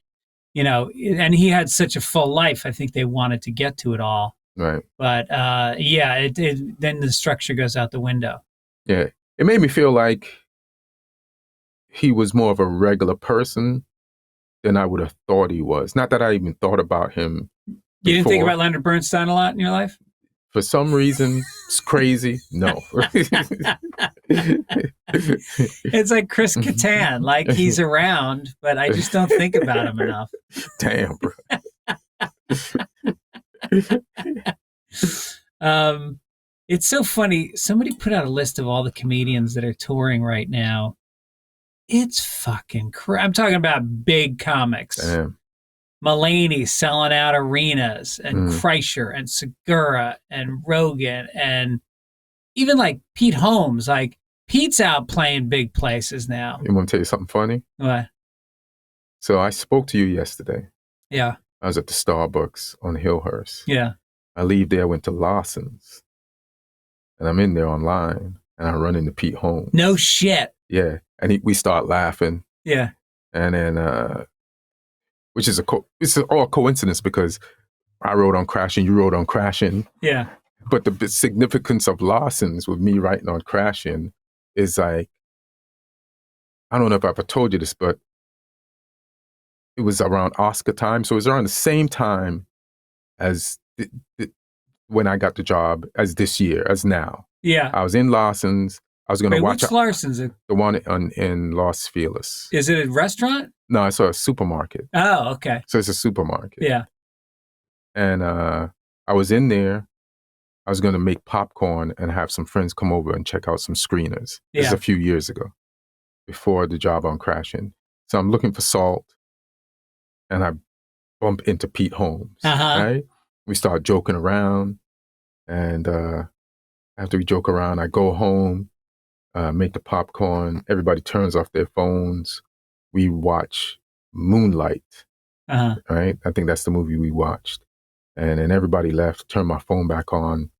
and he had such a full life. I think they wanted to get to it all. Right. But, then the structure goes out the window. Yeah. It made me feel like he was more of a regular person than I would have thought he was. Not that I even thought about him before. You didn't think about Leonard Bernstein a lot in your life? For some reason, it's crazy. No. It's like Chris Kattan. Like, he's around, but I just don't think about him enough. Damn, bro. It's so funny. Somebody put out a list of all the comedians that are touring right now. It's fucking I'm talking about big comics. Damn. Mulaney selling out arenas, and Kreischer and Segura and Rogan, and even like Pete Holmes. Like, Pete's out playing big places now. You want to tell you something funny? What? So I spoke to you yesterday. Yeah. I was at the Starbucks on Hillhurst. Yeah. I leave there, I went to Lawson's. And I'm in there online, and I run into Pete Holmes. No shit. Yeah. And we start laughing. Yeah. And then, which is it's all coincidence because I wrote on Crashing, you wrote on Crashing. Yeah. But the significance of Lawson's with me writing on Crashing is like, I don't know if I ever told you this, but it was around Oscar time. So it was around the same time as when I got the job as this year, as now. Yeah. I was in Lawson's. I was going to watch which Larson's? The one in Los Feliz. Is it a restaurant? No, it's a supermarket. Oh, okay. So it's a supermarket. Yeah. And I was in there. I was going to make popcorn and have some friends come over and check out some screeners. Yeah. This is a few years ago, before the job on Crashing. So I'm looking for salt, and I bump into Pete Holmes. Right? We start joking around, and after we joke around, I go home, make the popcorn. Everybody turns off their phones. We watch Moonlight. Right? I think that's the movie we watched. And then everybody left, turned my phone back on,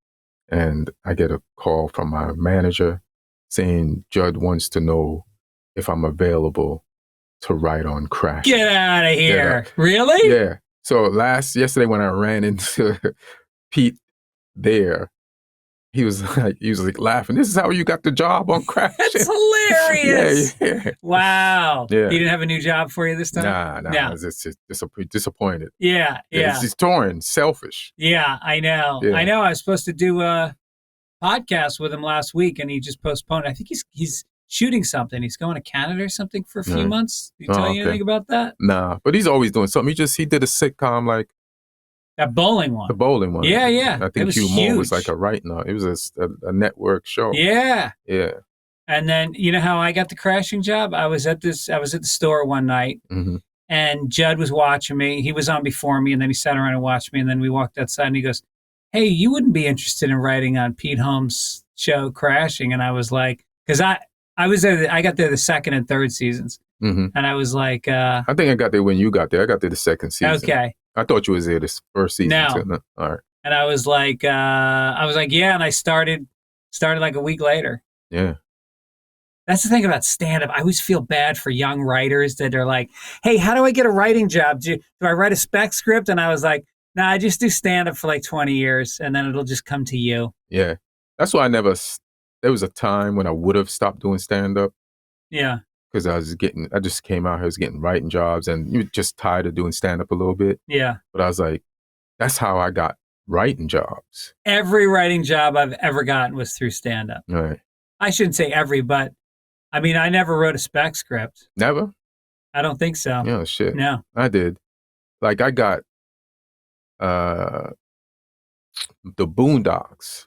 and I get a call from my manager saying Judd wants to know if I'm available to write on Crashing. Get out of here. Really? Yeah. So yesterday when I ran into Pete there, he was like laughing. This is how you got the job on Crashing. That's hilarious. Yeah. Wow. Yeah. He didn't have a new job for you this time? Nah. I was just disappointed. Yeah. He's torn, selfish. Yeah, I know. Yeah. I know. I was supposed to do a podcast with him last week, and he just postponed. I think he's shooting something. He's going to Canada or something for a few months. Did he tell you anything about that? Nah, but he's always doing something. He did a sitcom like that bowling one. The bowling one. Yeah. I think Hugh Moore was like a writing. It was a network show. Yeah. Yeah. And then you know how I got the Crashing job? I was at the store one night, and Judd was watching me. He was on before me, and then he sat around and watched me, and then we walked outside, and he goes, "Hey, you wouldn't be interested in writing on Pete Holmes' show Crashing?" And I was like, because I was there. I got there the second and third seasons, and I was like, I think I got there when you got there. I got there the second season. Okay. I thought you was there this first season. No. Too. All right. And I was like, yeah, and I started like a week later. Yeah. That's the thing about stand-up. I always feel bad for young writers that are like, hey, how do I get a writing job? Do I write a spec script? And I was like, nah, I just do stand-up for like 20 years, and then it'll just come to you. Yeah. That's why there was a time when I would have stopped doing stand-up. Yeah. Because I just came out here, I was getting writing jobs, and you were just tired of doing stand-up a little bit. Yeah. But I was like, that's how I got writing jobs. Every writing job I've ever gotten was through stand-up. Right. I shouldn't say every, but I mean, I never wrote a spec script. Never? I don't think so. Yeah, shit. No. I did. Like, I got the Boondocks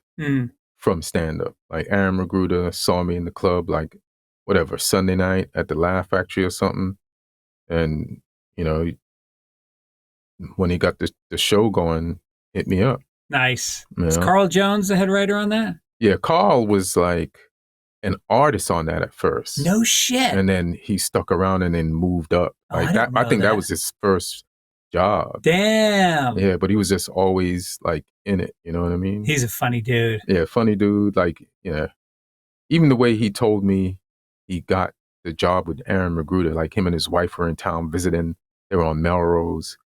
from stand-up. Like, Aaron Magruder saw me in the club, like, whatever, Sunday night at the Laugh Factory or something. And you know, when he got the show going, hit me up. Nice. You Is know? Carl Jones the head writer on that? Yeah, Carl was like an artist on that at first. No shit. And then he stuck around and then moved up. Like that, I think that was his first job. Damn. Yeah, but he was just always like in it. You know what I mean? He's a funny dude. Yeah, funny dude. Like, yeah. Even the way he told me he got the job with Aaron Magruder, like him and his wife were in town visiting. They were on Melrose.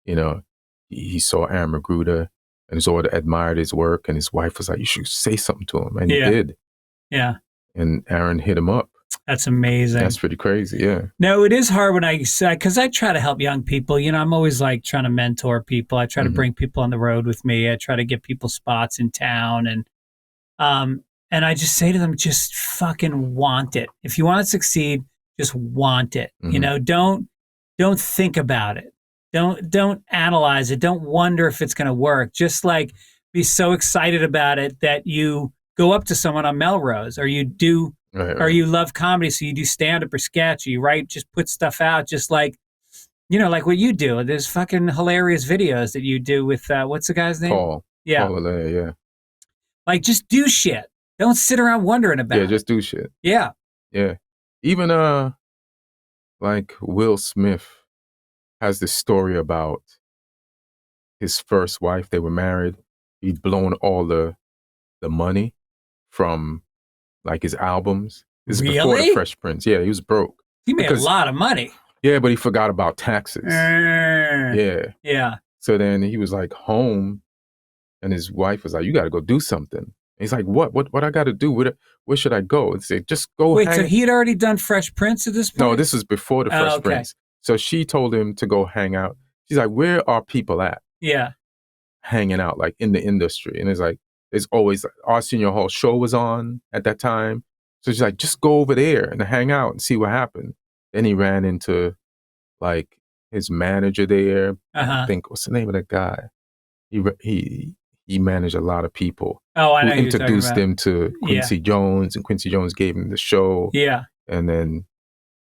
You know, he saw Aaron Magruder and his order admired his work. And his wife was like, you should say something to him. And he did. Yeah. And Aaron hit him up. That's amazing. That's pretty crazy, yeah. No, it is hard when I say, because I try to help young people. You know, I'm always like trying to mentor people. I try to bring people on the road with me. I try to get people spots in town. And I just say to them, just fucking want it. If you want to succeed, just want it. You know, don't think about it. Don't analyze it. Don't wonder if it's going to work. Just like be so excited about it that you go up to someone on Melrose, or you do, or you love comedy, so you do stand up or sketch, or you write, just put stuff out, just like, you know, like what you do. There's fucking hilarious videos that you do with what's the guy's name? Paul. Yeah. Paul Allaire, yeah. Like, just do shit. Don't sit around wondering about it. Yeah, just do shit. Yeah. Yeah. Even like Will Smith has this story about his first wife. They were married. He'd blown all the money from like his albums. This is before the Fresh Prince. Yeah, he was broke. He made a lot of money. Yeah, but he forgot about taxes. Yeah. Yeah. So then he was like home, and his wife was like, you got to go do something. And he's like, what I got to do? Where should I go? And say, just go. Wait, so he had already done Fresh Prince at this point? No, this was before the Fresh Prince. So she told him to go hang out. She's like, where are people at? Yeah. Hanging out, like in the industry. And it's like, there's always, Arsenio Hall show was on at that time. So she's like, just go over there and hang out and see what happened. Then he ran into like his manager there. I think, what's the name of that guy? He managed a lot of people. Oh, I know. Who introduced him to Quincy Jones, and Quincy Jones gave him the show. Yeah. And then,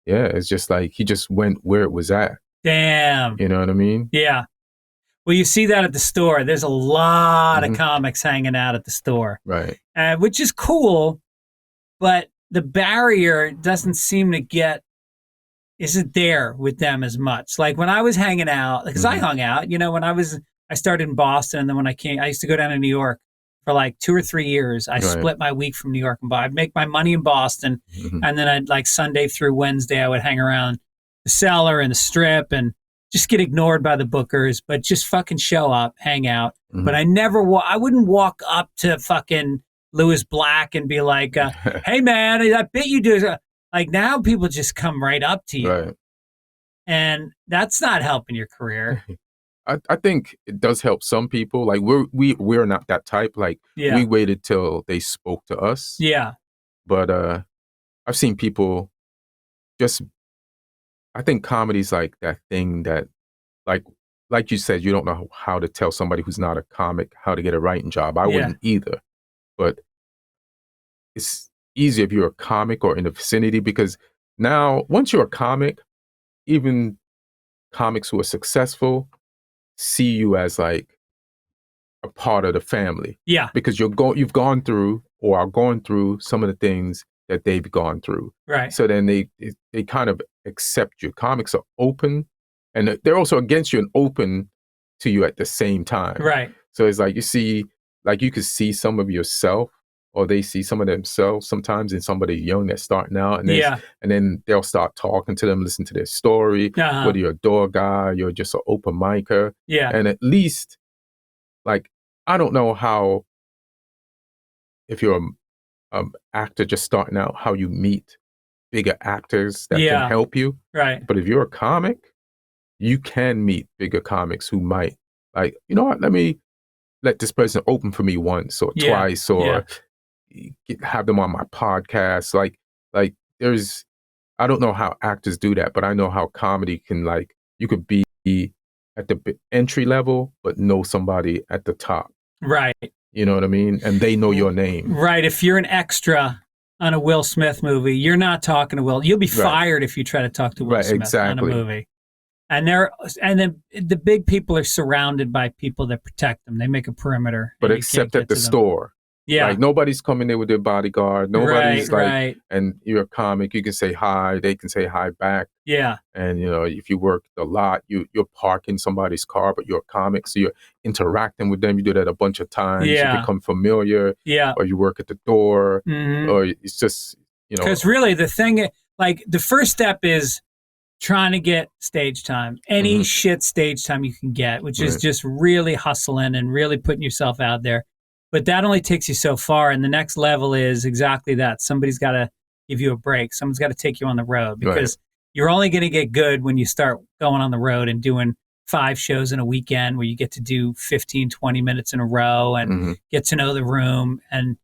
yeah, it's just like he just went where it was at. Damn. You know what I mean? Yeah. Well, you see that at the store. There's a lot of comics hanging out at the store. Right. Which is cool, but the barrier doesn't seem to isn't there with them as much. Like when I was hanging out, because I hung out, you know, I started in Boston, and then when I used to go down to New York for like 2 or 3 years. I split my week from New York and I'd make my money in Boston, and then I'd like Sunday through Wednesday, I would hang around the Cellar and the Strip and just get ignored by the bookers, but just fucking show up, hang out. But I wouldn't walk up to fucking Louis Black and be like, hey man, that bit you do. Like now people just come right up to you. Right. And that's not helping your career. I think it does help some people. Like we're not that type. Like we waited till they spoke to us. Yeah. But I've seen people I think comedy's like that thing that like you said, you don't know how to tell somebody who's not a comic how to get a writing job. I wouldn't either. But it's easier if you're a comic or in the vicinity, because now once you're a comic, even comics who are successful see you as like a part of the family. Yeah. Because you've gone through or are going through some of the things that they've gone through. Right. So then they kind of accept you. Comics are open, and they're also against you and open to you at the same time. Right. So it's like you could see some of yourself, or they see some of themselves sometimes in somebody young that's starting out, and and then they'll start talking to them, listen to their story, whether you're a door guy, you're just an open micer. Yeah. And at least, like, I don't know how, if you're an actor just starting out, how you meet bigger actors that can help you. Right. But if you're a comic, you can meet bigger comics who might, like, you know what, let me let this person open for me once or twice, or have them on my podcast. Like there's, I don't know how actors do that, but I know how comedy can, like, you could be at the entry level, but know somebody at the top. Right. You know what I mean? And they know your name. Right. If you're an extra on a Will Smith movie, you're not talking to Will. You'll be fired if you try to talk to Will Smith on a movie. And then the big people are surrounded by people that protect them. They make a perimeter. But except at the store. Yeah. Like nobody's coming there with their bodyguard. Nobody's right. And you're a comic, you can say hi, they can say hi back. Yeah. And, if you work a lot, you're parking somebody's car, but you're a comic, so you're interacting with them. You do that a bunch of times. Yeah. You become familiar. Yeah. Or you work at the door. Mm-hmm. Or it's just, Because really the thing, like the first step is trying to get stage time, any shit stage time you can get, which is just really hustling and really putting yourself out there. But that only takes you so far. And the next level is exactly that. Somebody's got to give you a break. Someone's got to take you on the road, because you're only going to get good when you start going on the road and doing 5 shows in a weekend where you get to do 15, 20 minutes in a row and get to know the room. And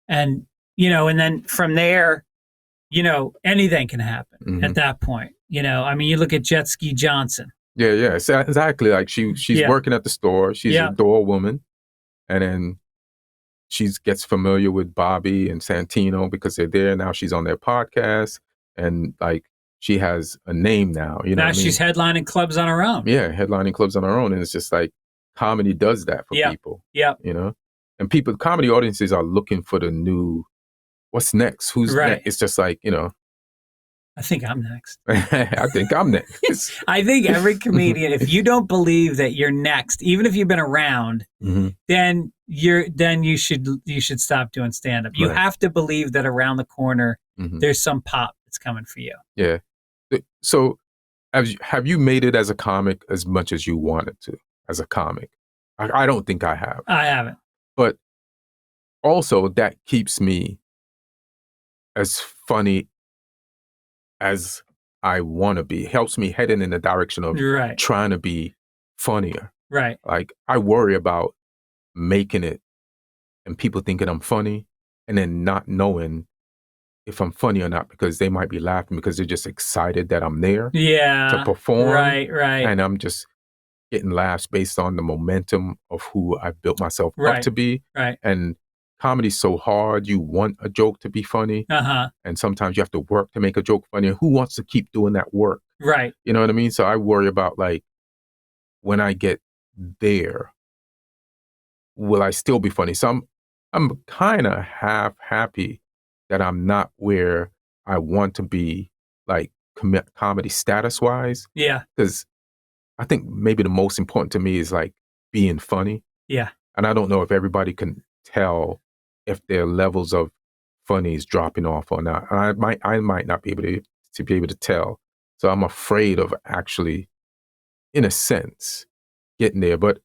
then from there, anything can happen at that point. You look at Jet Ski Johnson. Yeah, exactly. Like she's working at the store. She's a door woman. And then she gets familiar with Bobby and Santino because they're there. Now she's on their podcast. And like she has a name now. Now she's headlining clubs on her own. Yeah, headlining clubs on her own. And it's just like comedy does that for people. Yeah. And comedy audiences are looking for the new, what's next? Who's next? It's just like, I think I'm next. I think I'm next. I think every comedian, if you don't believe that you're next, even if you've been around, then you should stop doing stand-up. You have to believe that around the corner there's some pop that's coming for you. Yeah. So have you made it as a comic as much as you wanted to as a comic? I don't think I have. I haven't. But also that keeps me as funny as I want to be. It helps me heading in the direction of trying to be funnier. Right. Like I worry about making it and people thinking I'm funny and then not knowing if I'm funny or not, because they might be laughing because they're just excited that I'm there to perform. Right. And I'm just getting laughs based on the momentum of who I built myself up to be. Right. And comedy's so hard. You want a joke to be funny. And sometimes you have to work to make a joke funny. Who wants to keep doing that work? Right. You know what I mean? So I worry about like, when I get there, will I still be funny? So I'm kind of half happy that I'm not where I want to be, like comedy status wise. Yeah. Because I think maybe the most important to me is like being funny. Yeah. And I don't know if everybody can tell if their levels of funny is dropping off or not. I might not be able to tell. So I'm afraid of actually, in a sense, getting there. But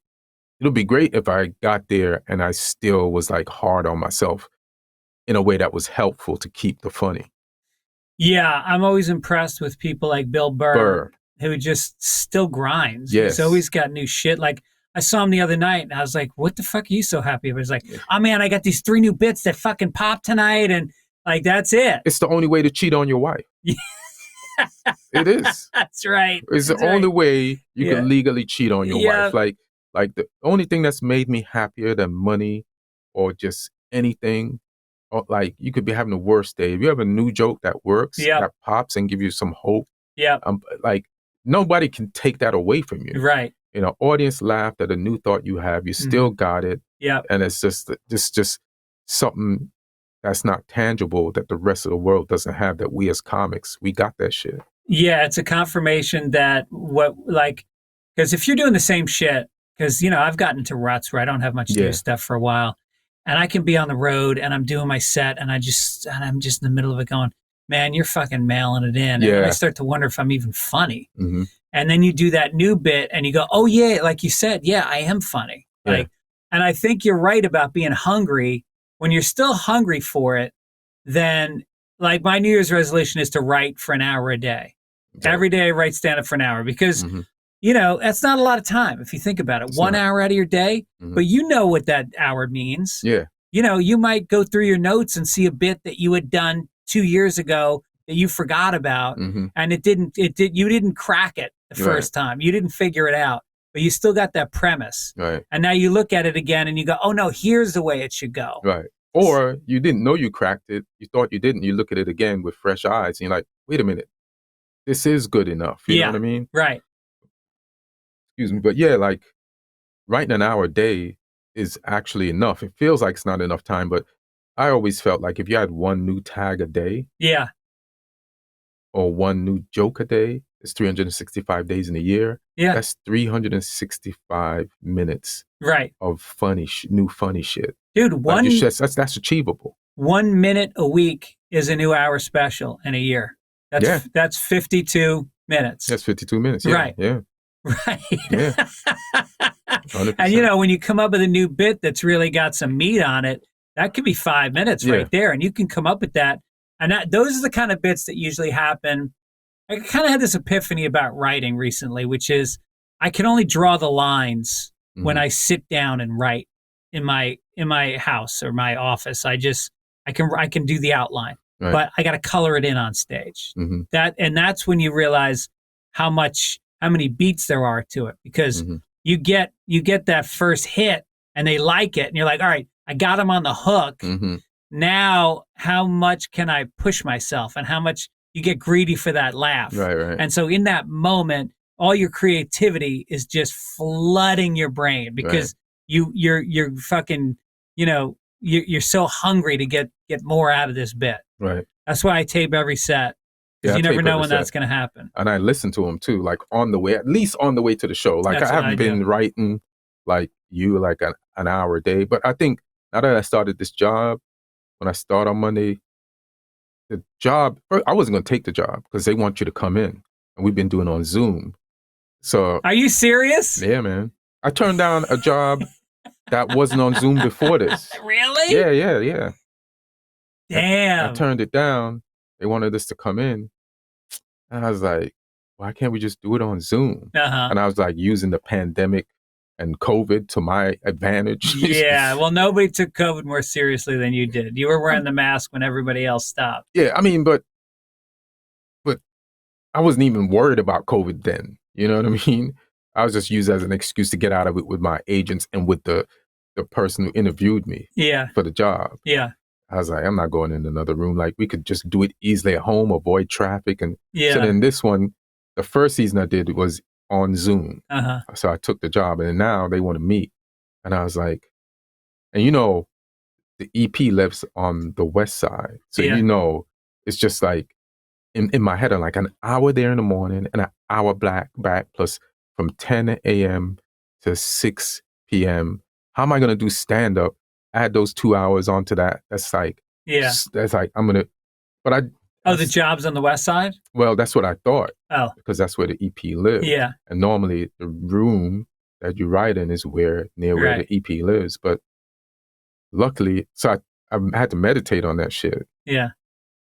it'll be great if I got there and I still was like hard on myself in a way that was helpful to keep the funny. Yeah, I'm always impressed with people like Bill Burr. Who just still grinds. Yes. He's always got new shit. Like I saw him the other night and I was like, what the fuck are you so happy about? He's like, oh man, I got these 3 new bits that fucking pop tonight. And like, that's it. It's the only way to cheat on your wife. It is. That's right. It's the only way you can legally cheat on your wife. Like the only thing that's made me happier than money or just anything, or like you could be having the worst day. If you have a new joke that works, that pops and give you some hope. Yeah. Like nobody can take that away from you. Right. Audience laughed at a new thought you have. You still got it. Yeah. And it's just something that's not tangible that the rest of the world doesn't have, that we as comics, we got that shit. Yeah, it's a confirmation that because if you're doing the same shit, because, I've gotten into ruts where I don't have much new stuff for a while, and I can be on the road and I'm doing my set and I'm just in the middle of it going, man, you're fucking mailing it in. And I start to wonder if I'm even funny. Mm-hmm. And then you do that new bit and you go, oh yeah, like you said, yeah, I am funny. And I think you're right about being hungry. When you're still hungry for it, then like my New Year's resolution is to write for an hour a day. Okay. Every day I write stand-up for an hour because, that's not a lot of time if you think about it. It's 1 hour out of your day, but you know what that hour means. Yeah. You might go through your notes and see a bit that you had done 2 years ago that you forgot about, and you didn't crack it the first time. You didn't figure it out, but you still got that premise. Right. And now you look at it again and you go, oh no, here's the way it should go. Right. Or you didn't know you cracked it. You thought you didn't. You look at it again with fresh eyes and you're like, wait a minute, this is good enough. You know what I mean? Right. excuse me. But yeah, like writing an hour a day is actually enough. It feels like it's not enough time, but I always felt like if you had one new tag a day, Yeah. or one new joke a day, it's 365 days in a year. Yeah. That's 365 minutes Right. of new funny shit. Dude, that's achievable. 1 minute a week is a new hour special in a year. That's 52 minutes. That's 52 minutes. Yeah, right. Yeah. Right. Yeah. 100%. And when you come up with a new bit that's really got some meat on it, that could be 5 minutes right there. And you can come up with that. And those are the kind of bits that usually happen. I kind of had this epiphany about writing recently, which is I can only draw the lines when I sit down and write in my house or my office. I can do the outline, but I got to color it in on stage. That's when you realize how many beats there are to it, because you get that first hit and they like it and you're like, all right, I got them on the hook. Now, how much can I push myself, and how much you get greedy for that laugh? Right. And so in that moment, all your creativity is just flooding your brain because you're fucking, you're so hungry to get more out of this bit. Right. That's why I tape every set, because you never know when that's going to happen. And I listen to them too, like at least on the way to the show. Like I haven't been writing like you, like an hour a day. But I think now that I started this job, when I start on Monday, the job, I wasn't going to take the job because they want you to come in. And we've been doing it on Zoom. So, are you serious? Yeah, man. I turned down a job that wasn't on Zoom before this. Really? Yeah. Damn. I turned it down. They wanted us to come in. And I was like, why can't we just do it on Zoom? And I was like using the pandemic and COVID to my advantage. Yeah, well, nobody took COVID more seriously than you did. You were wearing the mask when everybody else stopped. Yeah, I mean, but I wasn't even worried about COVID then. You know what I mean? I was just used as an excuse to get out of it with my agents and with the person who interviewed me for the job. Yeah. I was like, I'm not going in another room. Like, we could just do it easily at home, avoid traffic. And so then this one, the first season I did was on Zoom. So I took the job, and now they want to meet. And I was like, and the EP lives on the west side. So, it's just like, in my head, I'm like an hour there in the morning and an hour back plus from 10 a.m. to 6 p.m. How am I going to do stand-up? Add those 2 hours onto that. That's like, I'm going to, but the job's on the west side? Well, that's what I thought. Oh. Because that's where the EP lives. Yeah. And normally the room that you write in is near where the EP lives. But luckily, so I had to meditate on that shit. Yeah.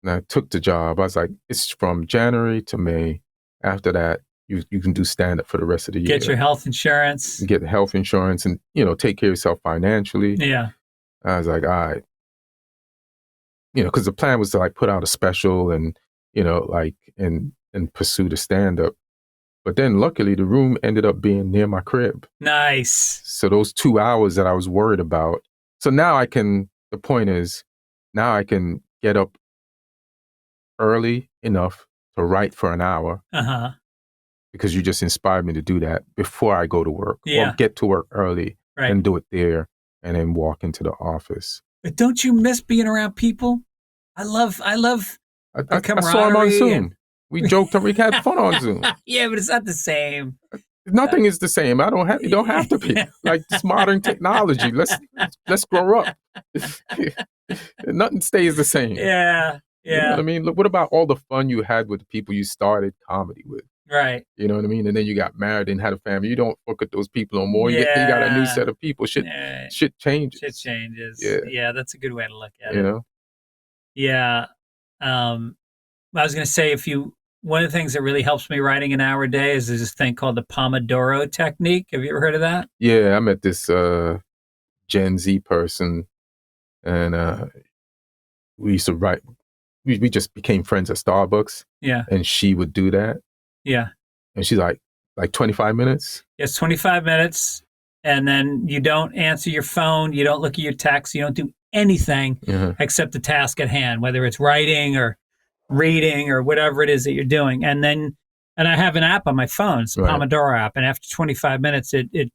And I took the job. I was like, it's from January to May. After that, you can do stand-up for the rest of the year. Get your health insurance. Get health insurance and, take care of yourself financially. Yeah. I was like, all right. Because the plan was to like put out a special and, and pursue the stand-up. But then luckily the room ended up being near my crib. Nice. So those 2 hours that I was worried about. So now the point is, now I can get up early enough to write for an hour. Because you just inspired me to do that before I go to work. Or get to work early and do it there and then walk into the office. But don't you miss being around people? I love the camaraderie. I saw him on Zoom. We joked and we had fun on Zoom. Yeah, but it's not the same. Nothing is the same. You don't have to be. Like, this modern technology. Let's grow up. Nothing stays the same. Yeah. You know what I mean? Look, what about all the fun you had with the people you started comedy with? Right. You know what I mean? And then you got married and had a family. You don't fuck with those people no more. You got a new set of people. Shit changes. Shit changes. Yeah. Yeah, that's a good way to look at it. You know? Yeah. I was going to say, one of the things that really helps me writing an hour a day is this thing called the Pomodoro technique. Have you ever heard of that? Yeah, I met this Gen Z person, and we used to write. We just became friends at Starbucks. Yeah. And she would do that. Yeah. And she's like 25 minutes? It's 25 minutes. And then you don't answer your phone. You don't look at your text. You don't do anything except the task at hand, whether it's writing or reading or whatever it is that you're doing. And then And I have an app on my phone. It's a Pomodoro app. And after 25 minutes, it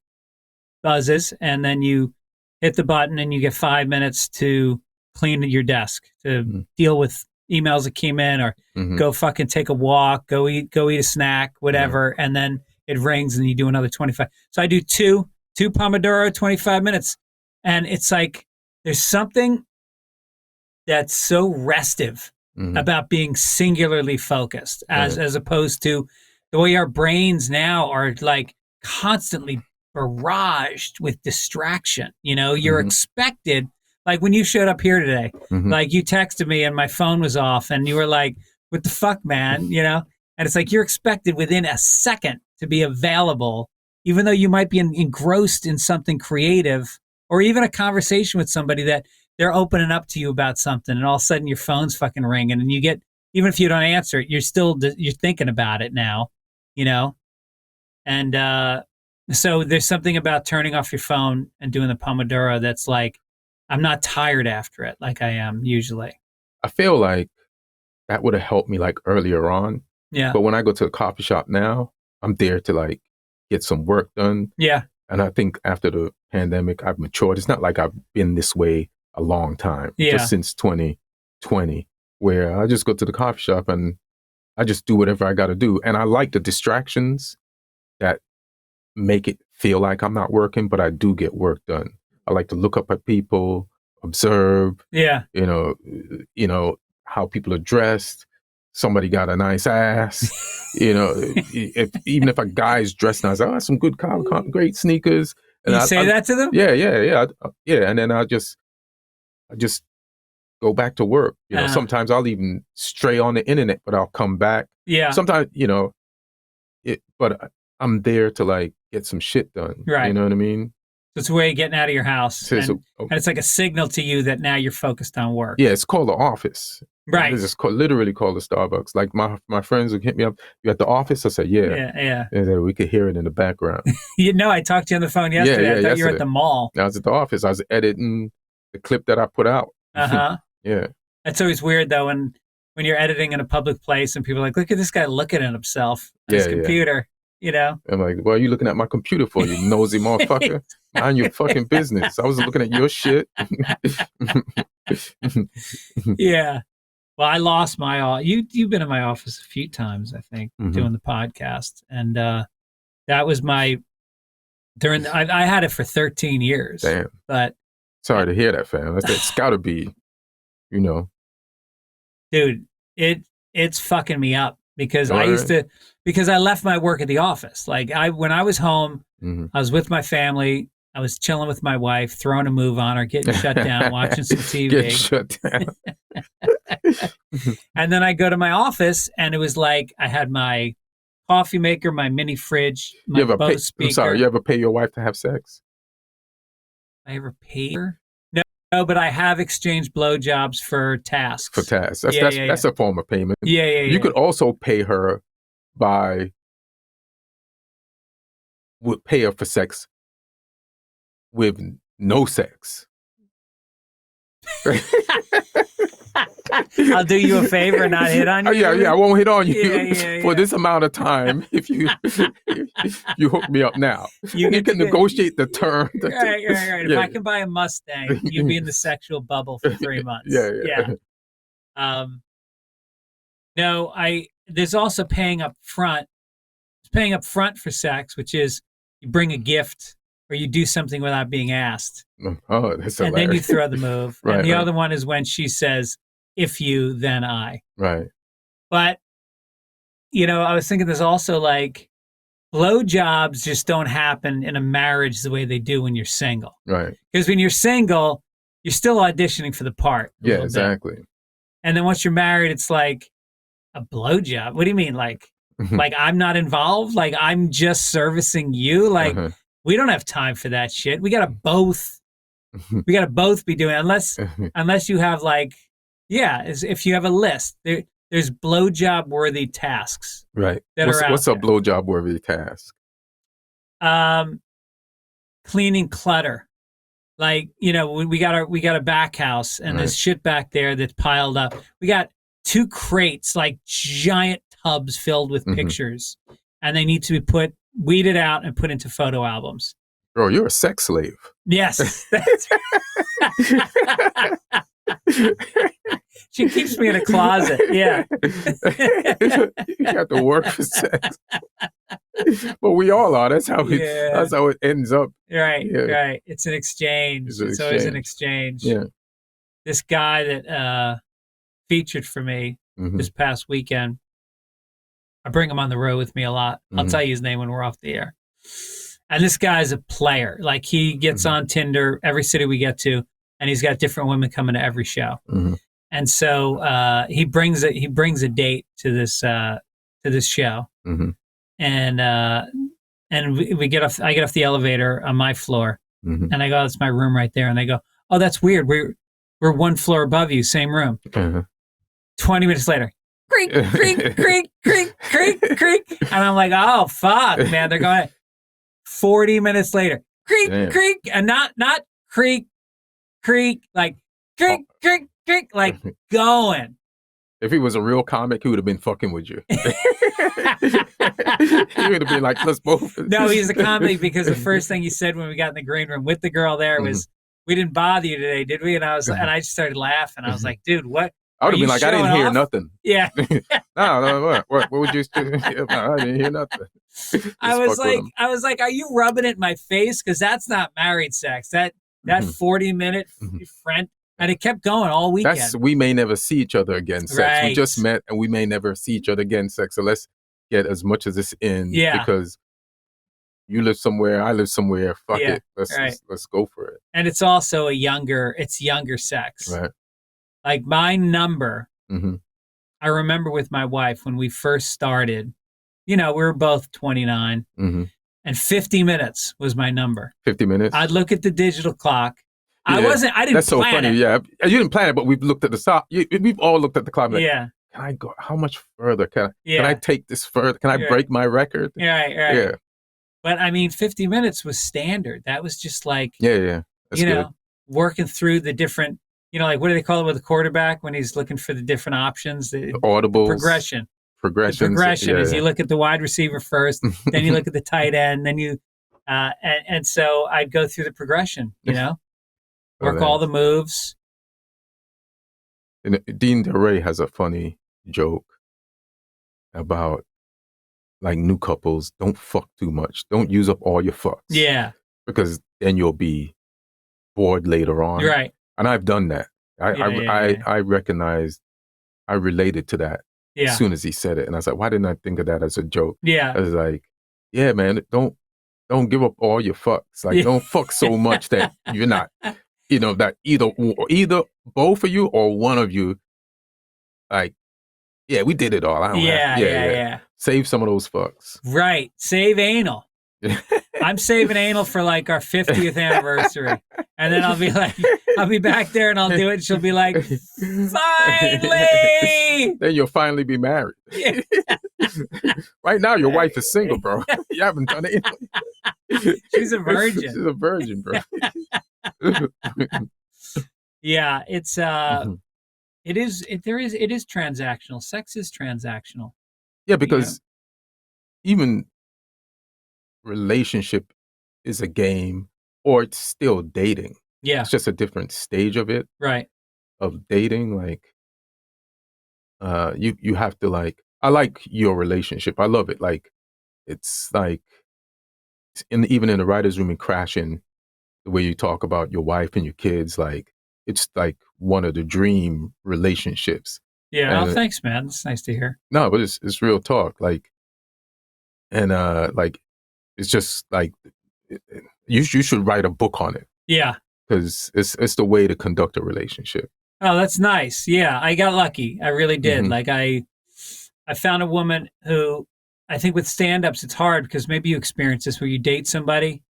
buzzes. And then you hit the button and you get 5 minutes to clean your desk, to deal with emails that came in, or go fucking take a walk, go eat a snack, whatever. And then it rings and you do another 25. So I do two Pomodoro, 25 minutes. And it's like, there's something that's so restive about being singularly focused as opposed to the way our brains now are like constantly barraged with distraction. You know, you're expected, like when you showed up here today, like you texted me and my phone was off and you were like, what the fuck, man? You know? And it's like, you're expected within a second to be available, even though you might be engrossed in something creative or even a conversation with somebody that they're opening up to you about something, and all of a sudden your phone's fucking ringing, and you get, even if you don't answer it, you're thinking about it now, you know? And so there's something about turning off your phone and doing the Pomodoro that's like, I'm not tired after it like I am usually. I feel like that would have helped me like earlier on. Yeah. But when I go to the coffee shop now, I'm there to like get some work done. Yeah. And I think after the pandemic, I've matured. It's not like I've been this way a long time, just since 2020, where I just go to the coffee shop and I just do whatever I got to do. And I like the distractions that make it feel like I'm not working, but I do get work done. I like to look up at people, observe, you know, how people are dressed. Somebody got a nice ass, you know, even if a guy's dressed nice, oh, some good, great sneakers. And you say that to them? Yeah. And then I just go back to work. You know, sometimes I'll even stray on the internet, but I'll come back. Yeah. Sometimes, you know, but I'm there to like get some shit done. Right. You know what I mean? So it's a way of getting out of your house. And it's like a signal to you that now you're focused on work. Yeah, it's called the office. Right. It's literally called the Starbucks. Like my friends would hit me up, you at the office? I said, yeah. And we could hear it in the background. You know, I talked to you on the phone yesterday. I thought you were at the mall. I was at the office. I was editing the clip that I put out. Yeah. That's always weird though when you're editing in a public place and people are like, look at this guy looking at himself on his computer, you know? I'm like, what are you looking at my computer for, you nosy motherfucker? Mind your fucking business. I was looking at your shit. Yeah. Well, I lost my you've been in my office a few times, I think, doing the podcast. And that was I had it for 13 years. Damn. But sorry to hear that, fam. That's gotta be, you know. Dude, it's fucking me up because because I left my work at the office. Like when I was home, I was with my family. I was chilling with my wife, throwing a move on her, getting shut down, watching some TV. Getting shut down. And then I go to my office, and it was like I had my coffee maker, my mini fridge, my Bose speaker. I'm sorry, you ever pay your wife to have sex? I ever paid her? No, but I have exchanged blowjobs for tasks. That's a form of payment. Yeah. You could also pay her pay her for sex with no sex. I'll do you a favor and not hit on you. Yeah, I won't hit on you for this amount of time if you hook me up now. You can negotiate the term. Right. If I can buy a Mustang, you'd be in the sexual bubble for 3 months. Yeah. No, there's also paying up front. Paying up front for sex, which is you bring a gift or you do something without being asked. Oh, that's hilarious. And then you throw the move. Right, and the other one is when she says, if you, then I. Right. But, you know, I was thinking there's also like blowjobs just don't happen in a marriage the way they do when you're single. Right. Because when you're single, you're still auditioning for the part. Yeah, exactly. Bit. And then once you're married, it's like a blowjob. What do you mean? Like I'm not involved? Like I'm just servicing you? Like we don't have time for that shit. We gotta both be doing it unless you have like, if you have a list. There's blowjob worthy tasks. Right. What's a blowjob worthy task? Cleaning clutter. Like, you know, we got a back house and there's shit back there that's piled up. We got 2 crates, like giant tubs filled with pictures, and they need to be weeded out and put into photo albums. Bro, you're a sex slave. Yes. She keeps me in a closet. Yeah. You have to work for sex. But we all are. That's how it ends up. Right, right. It's an exchange. It's always an exchange. Yeah. This guy that featured for me this past weekend, I bring him on the road with me a lot. I'll tell you his name when we're off the air. And this guy's a player. Like, he gets on Tinder every city we get to, and he's got different women coming to every show. And so he brings a date to this show. And we get off. I get off the elevator on my floor, and I go, "That's my room right there." And they go, "Oh, that's weird. We're one floor above you, same room." 20 minutes later, creak, creak, creak, creak, creak, creak, and I'm like, "Oh fuck, man!" They're going. 40 minutes later, creak, creak, and not creak, creak, like creak, creak, creak, like going. If he was a real comic, he would have been fucking with you. He would have been like, let's both. No, he's a comic because the first thing he said when we got in the green room with the girl there was, "We didn't bother you today, did we?" And I just started laughing. I was like, "Dude, what?" I would have been like, "I didn't hear nothing." Yeah. No, what would you do? No, I didn't hear nothing. I was like, "Are you rubbing it in my face? Because that's not married sex. That 40-minute friend." And it kept going all weekend. We may never see each other again, sex. Right. We just met, and we may never see each other again, sex. So let's get as much of this in, because you live somewhere, I live somewhere. Fuck it, let's go for it. And it's also younger sex. Right. Like my number, I remember with my wife when we first started. We were both 29, and 50 minutes was my number. 50 minutes. I'd look at the digital clock. I didn't That's so plan funny. it. Yeah, you didn't plan it, but we've looked at the stop. We've all looked at the clock. Like, yeah. Can I go? How much further? Can I take this further? Can I break my record? Right. Yeah. But I mean, 50 minutes was standard. That was just like, That's good. Working through the different, like, what do they call it with a quarterback when he's looking for the different options? The audibles. Progression. Progression is you look at the wide receiver first, then you look at the tight end, then you, and so I'd go through the progression, work all the moves. And Dean DeRay has a funny joke about, like, new couples, don't fuck too much. Don't use up all your fucks. Yeah. Because then you'll be bored later on. Right. And I've done that. I recognized, I related to that as soon as he said it. And I was like, why didn't I think of that as a joke? Yeah. I was like, yeah, man, don't give up all your fucks. Like, don't fuck so much that you're not, that either both of you or one of you, like, yeah, we did it all. Yeah. Save some of those fucks. Right. Save anal. I'm saving anal for like our 50th anniversary. And then I'll be back there and I'll do it. And she'll be like, finally. Then you'll finally be married. Yeah. Right now, your wife is single, bro. You haven't done it. She's a virgin. She's a virgin, bro. Yeah, it's it is transactional. Sex is transactional. Yeah, because even relationship is a game, or it's still dating. Yeah. It's just a different stage of it. Right. Of dating. Like, you have to, like, I like your relationship. I love it. Like, it's like, even in the writer's room and Crashing, the way you talk about your wife and your kids, like, it's like one of the dream relationships. Yeah. Thanks, man. It's nice to hear. No, but it's real talk. Like, and like, it's just like, you should write a book on it. Yeah. Because it's the way to conduct a relationship. Oh, that's nice. Yeah, I got lucky. I really did. Like, I found a woman who, I think with stand-ups, it's hard because maybe you experience this where you date somebody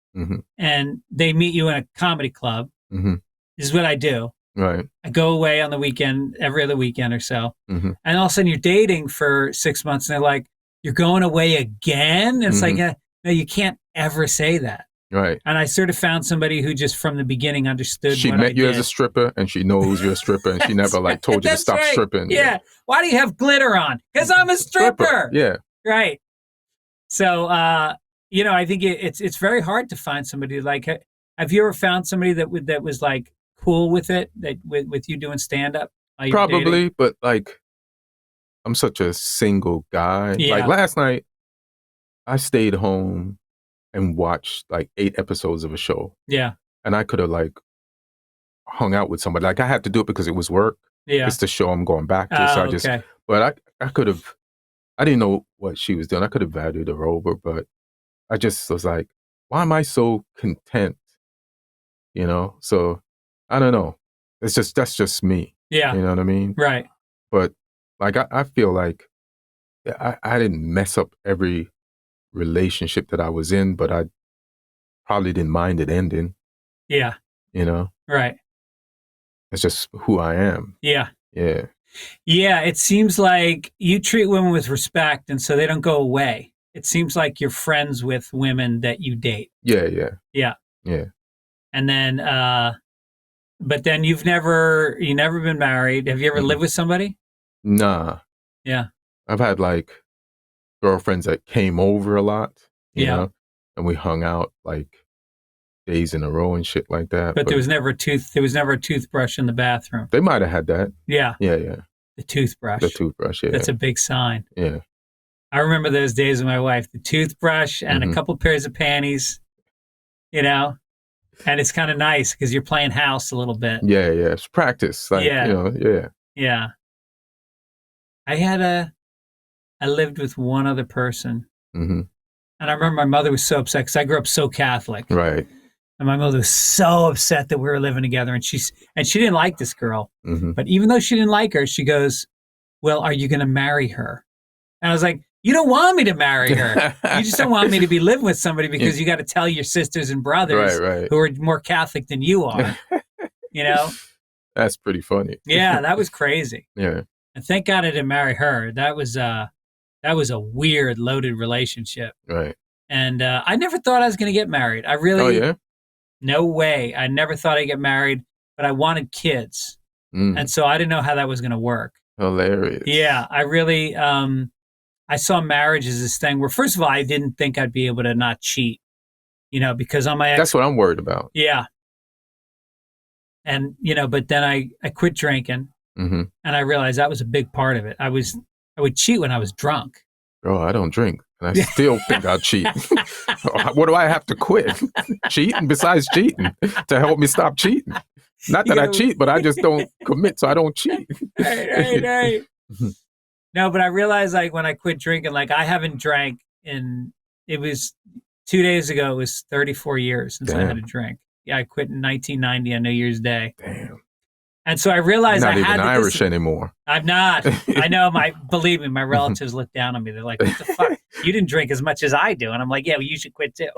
and they meet you in a comedy club. This is what I do. Right. I go away on the weekend, every other weekend or so. And all of a sudden you're dating for 6 months and they're like, you're going away again? And it's like, no, you can't ever say that. Right. And I sort of found somebody who just from the beginning understood She what met I you did. as a stripper, and she knows you're a stripper, and she never like told you to stop stripping. Yeah. Why do you have glitter on? Because I'm a stripper. Yeah. Right. So, I think it's very hard to find somebody like. Have you ever found somebody that was like cool with it, that with you doing stand up? Probably, but like, I'm such a single guy. Yeah. Like last night, I stayed home and watched like 8 episodes of a show. Yeah. And I could have like hung out with somebody. Like I had to do it because it was work. Yeah. It's the show I'm going back to. So I just, but I could have, I didn't know what she was doing. I could have valued her over, but I just was like, why am I so content? So I don't know. That's just me. Yeah. You know what I mean? Right. But like, I feel like I didn't mess up every relationship that I was in, but I probably didn't mind it ending. Yeah. Right. It's just who I am. Yeah. Yeah. Yeah. It seems like you treat women with respect, and so they don't go away. It seems like you're friends with women that you date. Yeah. Yeah. Yeah. Yeah. And then, but then you've never been married. Have you ever lived with somebody? Nah. Yeah. I've had like girlfriends that came over a lot, you know, and we hung out like days in a row and shit like that. But there was never a toothbrush in the bathroom. They might have had that. Yeah. Yeah, yeah. The toothbrush. Yeah. That's a big sign. Yeah. I remember those days with my wife, the toothbrush and a couple pairs of panties, and it's kind of nice because you're playing house a little bit. Yeah, yeah. It's practice. Like, yeah. Yeah. I lived with one other person. Mm-hmm. And I remember my mother was so upset because I grew up so Catholic. Right. And my mother was so upset that we were living together. And she didn't like this girl. Mm-hmm. But even though she didn't like her, she goes, well, are you going to marry her? And I was like, you don't want me to marry her. You just don't want me to be living with somebody because you got to tell your sisters and brothers who are more Catholic than you are. That's pretty funny. Yeah, that was crazy. Yeah. And thank God I didn't marry her. That was a weird, loaded relationship. Right. And I never thought I was going to get married. I really... Oh, yeah? No way. I never thought I'd get married, but I wanted kids. And so I didn't know how that was going to work. Hilarious. Yeah, I really... I saw marriage as this thing where, first of all, I didn't think I'd be able to not cheat, because on my ex... That's what I'm worried about. Yeah. And, but then I quit drinking, and I realized that was a big part of it. I would cheat when I was drunk. Oh, I don't drink, and I still think I'll cheat. What do I have to quit? Cheating? Besides cheating, to help me stop cheating. Not that I cheat, but I just don't commit, so I don't cheat. Right. No, but I realized like when I quit drinking, like I haven't drank it was 2 days ago, it was 34 years since I had a drink. Yeah, I quit in 1990 on New Year's Day. Damn. And so I realized You're not even Irish anymore. I'm not. I know. Believe me, my relatives look down on me. They're like, what the fuck? You didn't drink as much as I do. And I'm like, yeah, well, you should quit too.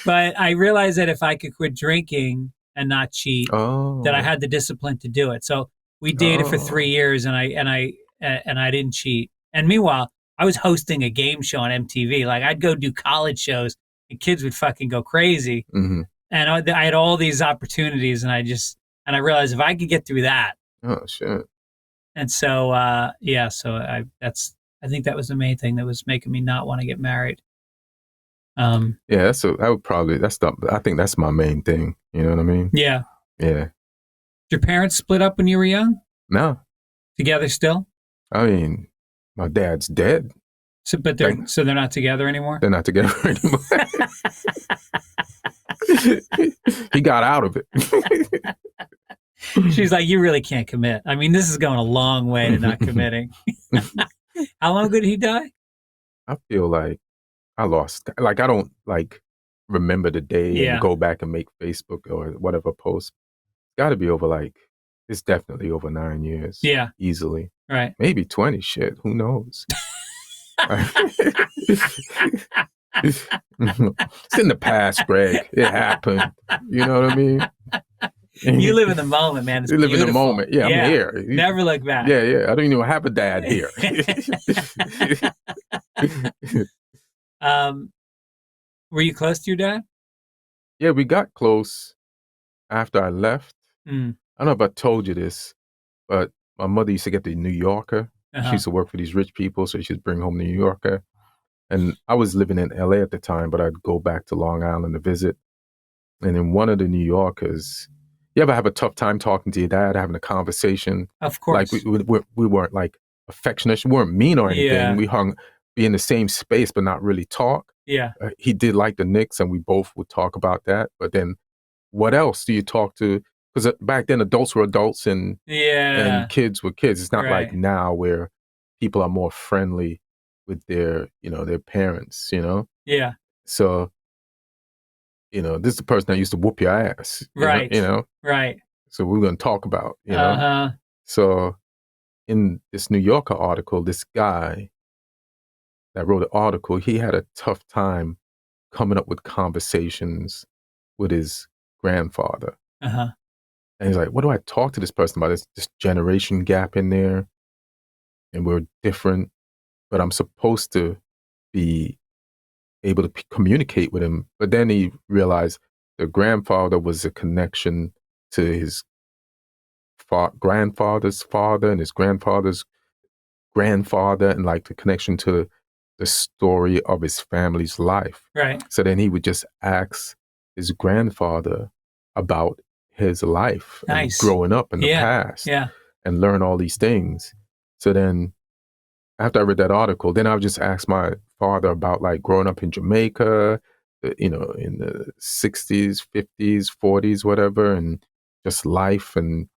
But I realized that if I could quit drinking and not cheat, that I had the discipline to do it. So we dated for 3 years, and I didn't cheat. And meanwhile, I was hosting a game show on MTV. Like I'd go do college shows, and kids would fucking go crazy. Mm-hmm. And I had all these opportunities, and I realized if I could get through that. Oh shit! And so I think that was the main thing that was making me not want to get married. I think that's my main thing. You know what I mean? Yeah. Yeah. Did your parents split up when you were young? No. Together still? I mean, my dad's dead. So they're not together anymore? They're not together anymore. He got out of it. She's like, you really can't commit. I mean, this is going a long way to not committing. How long ago did he die? I feel like I lost. Like I don't remember the day and go back and make Facebook or whatever post. Got to be over it's definitely over 9 years. Yeah, easily. Right. Maybe 20. Shit, who knows? It's in the past, Greg. It happened. You know what I mean? You live in the moment, man. It's live in the moment. Yeah, I'm here. Never look back. Yeah. I don't even have a dad here. Were you close to your dad? Yeah, we got close after I left. Mm. I don't know if I told you this, but my mother used to get the New Yorker. She used to work for these rich people, so she'd bring home the New Yorker. And I was living in LA at the time, but I'd go back to Long Island to visit. And in one of the New Yorkers, you ever have a tough time talking to your dad, having a conversation? Of course. Like we weren't like affectionate, we weren't mean or anything. Yeah. We be in the same space, but not really talk. Yeah. He did like the Knicks, and we both would talk about that. But then, what else do you talk to? Because back then, adults were adults and kids were kids. It's not like now where people are more friendly with their parents. Yeah. So, this is the person that used to whoop your ass. Right. Right. So we're going to talk about, So in this New Yorker article, this guy that wrote the article, he had a tough time coming up with conversations with his grandfather. And he's like, what do I talk to this person about? There's this generation gap in there, and we're different, but I'm supposed to be able to communicate with him. But then he realized the grandfather was a connection to his grandfather's father and his grandfather's grandfather, and like the connection to the story of his family's life. Right. So then he would just ask his grandfather about his life and growing up in the past and learn all these things. So then after I read that article, then I would just ask my father about like growing up in Jamaica, in the 60s, 50s, 40s, whatever, and just life and,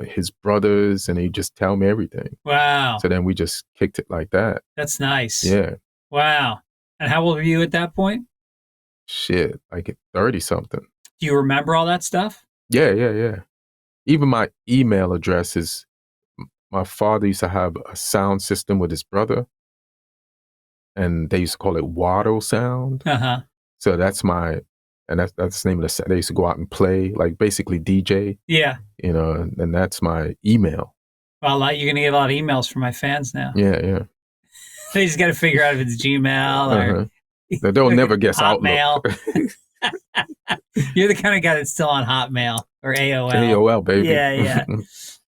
his brothers, and he'd just tell me everything. Wow. So then we just kicked it like that. That's nice. Yeah. Wow. And how old were you at that point? Shit, like at 30-something. Do you remember all that stuff? Yeah. Even my email address is, my father used to have a sound system with his brother, and they used to call it Waddle Sound. So that's that's the name of the, they used to go out and play, like basically DJ. Yeah. And that's my email. Well, you're going to get a lot of emails from my fans now. Yeah. They just got to figure out if it's Gmail or... They'll never guess Hotmail. Outlook. You're the kind of guy that's still on Hotmail or AOL. AOL, baby. Yeah.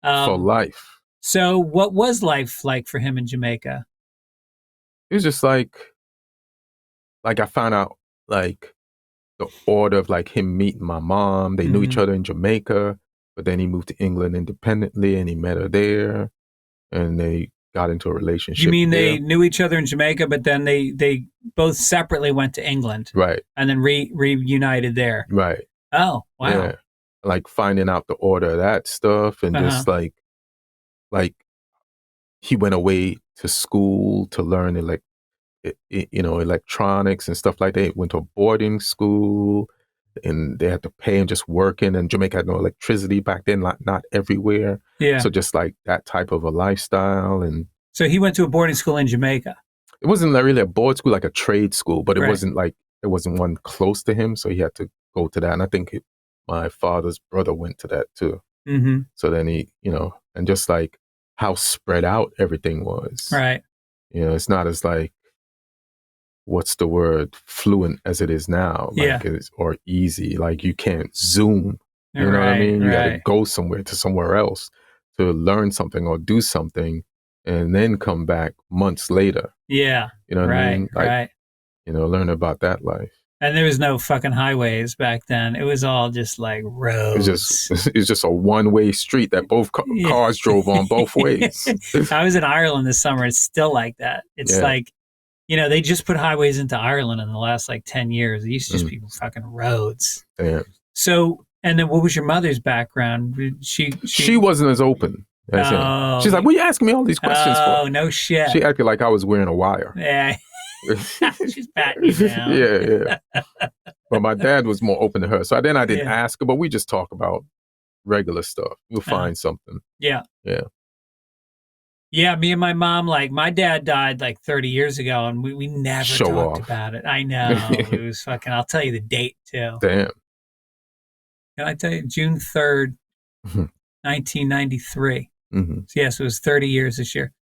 For life. So what was life like for him in Jamaica? It was just like I found out like the order of like him meeting my mom. They knew each other in Jamaica, but then he moved to England independently and he met her there, and they got into a relationship. You mean there. They knew each other in Jamaica, but then they both separately went to England, right? And then reunited there, right? Oh, wow! Yeah. Like finding out the order of that stuff, and just like he went away to school to learn electronics and stuff like that. He went to a boarding school, and they had to pay him just working. And Jamaica had no electricity back then, not everywhere. Yeah. So just like that type of a lifestyle. And so he went to a boarding school in Jamaica. It wasn't really a board school, like a trade school, but it wasn't one close to him, so he had to go to that. And I think my father's brother went to that too. So then he, and just like how spread out everything was. Right. It's not as like, what's the word, fluent as it is now, or easy. Like you can't Zoom, you know what I mean? You got to go somewhere else to learn something or do something, and then come back months later. Yeah, you know what I mean? Like, learn about that life. And there was no fucking highways back then. It was all just like roads. It's just a one-way street that both cars drove on both ways. I was in Ireland this summer. It's still like that. It's like, they just put highways into Ireland in the last like 10 years. It used to just be fucking roads. Damn. So, and then what was your mother's background? She wasn't as open. She's like, what are you asking me all these questions for? Oh, no shit. She acted like I was wearing a wire. Yeah. She's patting you down. Yeah. But my dad was more open to her. So then I didn't ask her, but we just talk about regular stuff. You'll find something. Yeah. Yeah. Yeah, me and my mom, like, my dad died like 30 years ago, and we never talked about it. I know. It was fucking, I'll tell you the date, too. Damn. Can I tell you? June 3rd, 1993. So, yes, it was 30 years this year.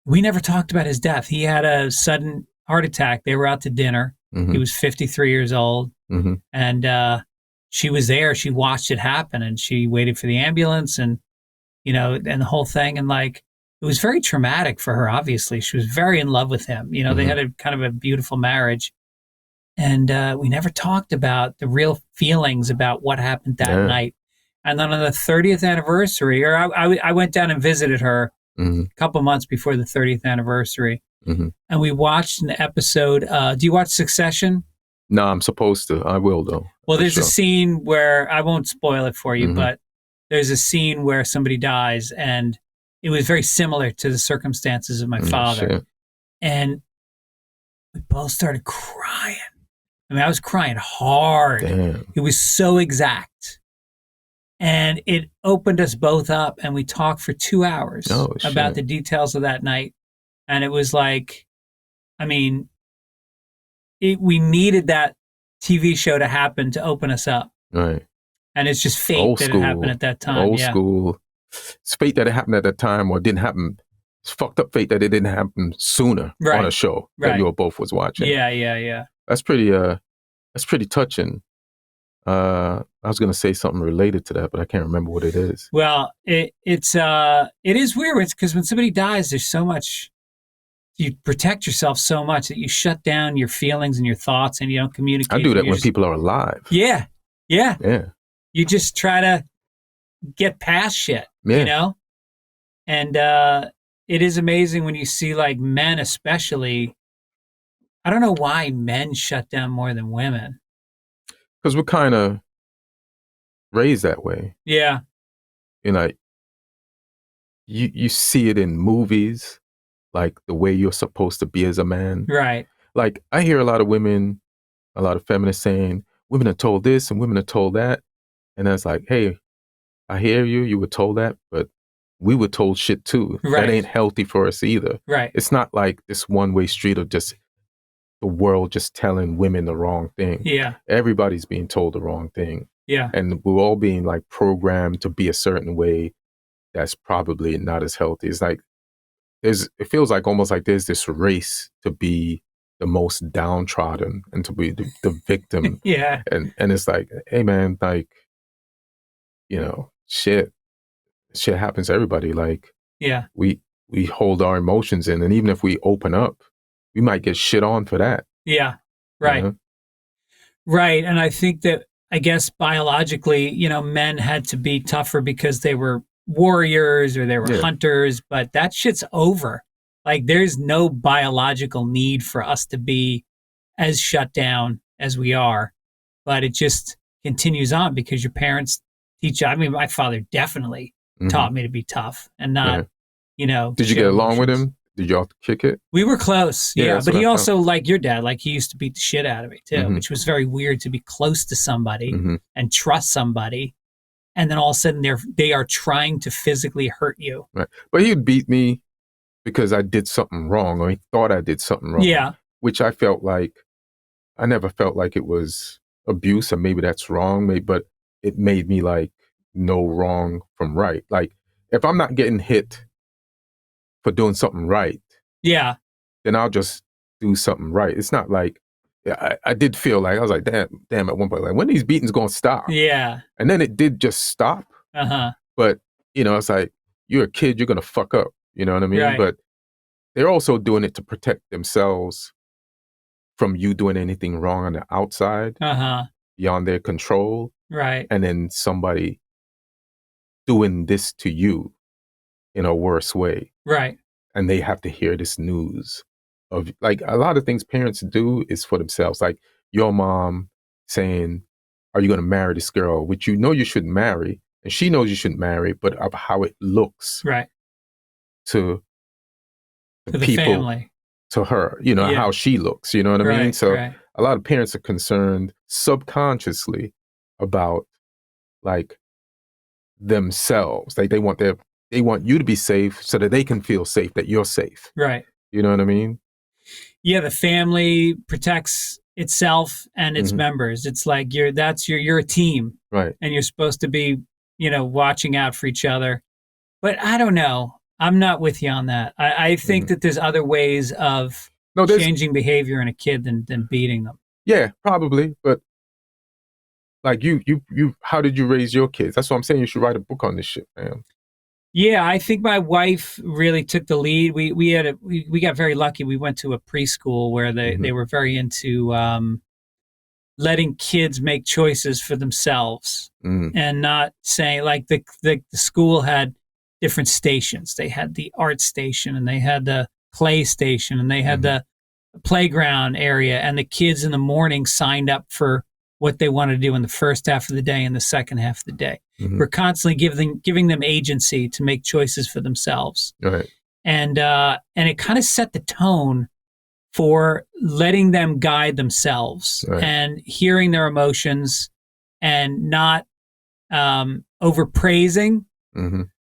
We never talked about his death. He had a sudden heart attack. They were out to dinner, Mm-hmm. He was 53 years old. Mm-hmm. And she was there. She watched it happen, and she waited for the ambulance, and, and the whole thing. And like, it was very traumatic for her, obviously. She was very in love with him. They Mm-hmm. had a kind of a beautiful marriage. And we never talked about the real feelings about what happened that night. And then on the 30th anniversary, or I went down and visited her Mm-hmm. a couple months before the 30th anniversary. Mm-hmm. And we watched an episode. Do you watch Succession? No, I'm supposed to. I will, though. Well, there's a scene where, I won't spoil it for you, Mm-hmm. but there's a scene where somebody dies, and it was very similar to the circumstances of my father. Shit. And we both started crying. I mean, I was crying hard. Damn. It was so exact. And it opened us both up, and we talked for 2 hours about the details of that night. And it was like, I mean, we needed that TV show to happen to open us up. Right. And it's just fate that it happened at that time. Old school. It's fate that it happened at that time, or didn't happen. It's fucked up fate that it didn't happen sooner on a show that you both was watching. Yeah. That's pretty touching. I was going to say something related to that, but I can't remember what it is. Well, it is weird. It's because when somebody dies, there's so much, you protect yourself so much that you shut down your feelings and your thoughts, and you don't communicate. I do that when people are alive. Yeah. You just try to get past shit, And it is amazing when you see, like, men especially. I don't know why men shut down more than women. Because we're kind of raised that way. Yeah. You see it in movies, like the way you're supposed to be as a man. Right. Like, I hear a lot of women, a lot of feminists saying, women are told this and women are told that. And I was like, hey, I hear you were told that, but we were told shit too. Right. That ain't healthy for us either. Right. It's not like this one-way street of just the world just telling women the wrong thing. Yeah. Everybody's being told the wrong thing. Yeah. And we're all being, like, programmed to be a certain way that's probably not as healthy. It's like, it feels like almost like there's this race to be the most downtrodden and to be the victim. Yeah. And it's like, hey man, like, shit happens to everybody. Like, yeah, we hold our emotions in, and even if we open up, we might get shit on for that. Yeah. Right. Right. And I think that, I guess biologically, men had to be tougher because they were warriors or they were hunters, but that shit's over. Like, there's no biological need for us to be as shut down as we are, but it just continues on because your parents teach you. I mean, my father definitely taught me to be tough and not, Did you get along with him? Did y'all kick it? We were close, but he also, like your dad, like, he used to beat the shit out of me too, which was very weird, to be close to somebody and trust somebody, and then all of a sudden they are trying to physically hurt you. Right. But he would beat me because I did something wrong, or he thought I did something wrong. Yeah. Which I never felt like it was abuse, or maybe that's wrong, but it made me, like, know wrong from right. Like, if I'm not getting hit for doing something right, then I'll just do something right. It's not like, I did feel like, I was like, damn, at one point, like, when these beatings gonna stop? Yeah. And then it did just stop. But, it's like, you're a kid, you're gonna fuck up. You know what I mean? Right. But they're also doing it to protect themselves from you doing anything wrong on the outside, beyond their control. Right. And then somebody doing this to you in a worse way. Right. And they have to hear this news of, like, a lot of things parents do is for themselves. Like, your mom saying, are you going to marry this girl, which you shouldn't marry, and she knows you shouldn't marry, but of how it looks to the people, family, to her, how she looks, you know what I mean? So a lot of parents are concerned subconsciously about, like, themselves. Like, they want you to be safe so that they can feel safe, that you're safe. Right. You know what I mean? Yeah, the family protects itself and its members. It's like you're a team. Right. And you're supposed to be, watching out for each other. But I don't know. I'm not with you on that. I think that there's other ways of No, changing behavior in a kid than beating them. Yeah, probably. But like you, how did you raise your kids? That's what I'm saying. You should write a book on this shit, man. Yeah, I think my wife really took the lead. We got very lucky. We went to a preschool where they were very into letting kids make choices for themselves and not saying, like, the school had different stations. They had the art station and they had the play station and they had the playground area, and the kids in the morning signed up for what they wanted to do in the first half of the day and the second half of the day. We're constantly giving them agency to make choices for themselves. Right. And it kind of set the tone for letting them guide themselves and hearing their emotions and not overpraising.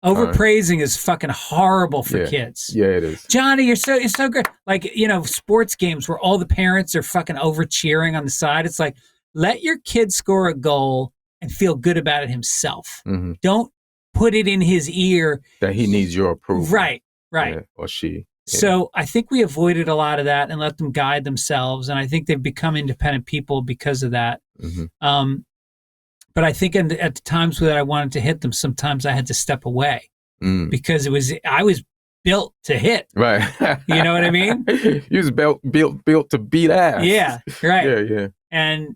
Overpraising is fucking horrible for kids. Yeah, it is. Johnny, you're so good. Like, sports games where all the parents are fucking over cheering on the side. It's like, let your kid score a goal and feel good about it himself. Don't put it in his ear that he needs your approval. Right. Yeah, or she. Yeah. So I think we avoided a lot of that and let them guide themselves. And I think they've become independent people because of that. But I think at the times that I wanted to hit them, sometimes I had to step away because I was built to hit. Right. You know what I mean? You was built to beat ass. Yeah. Right. Yeah. And,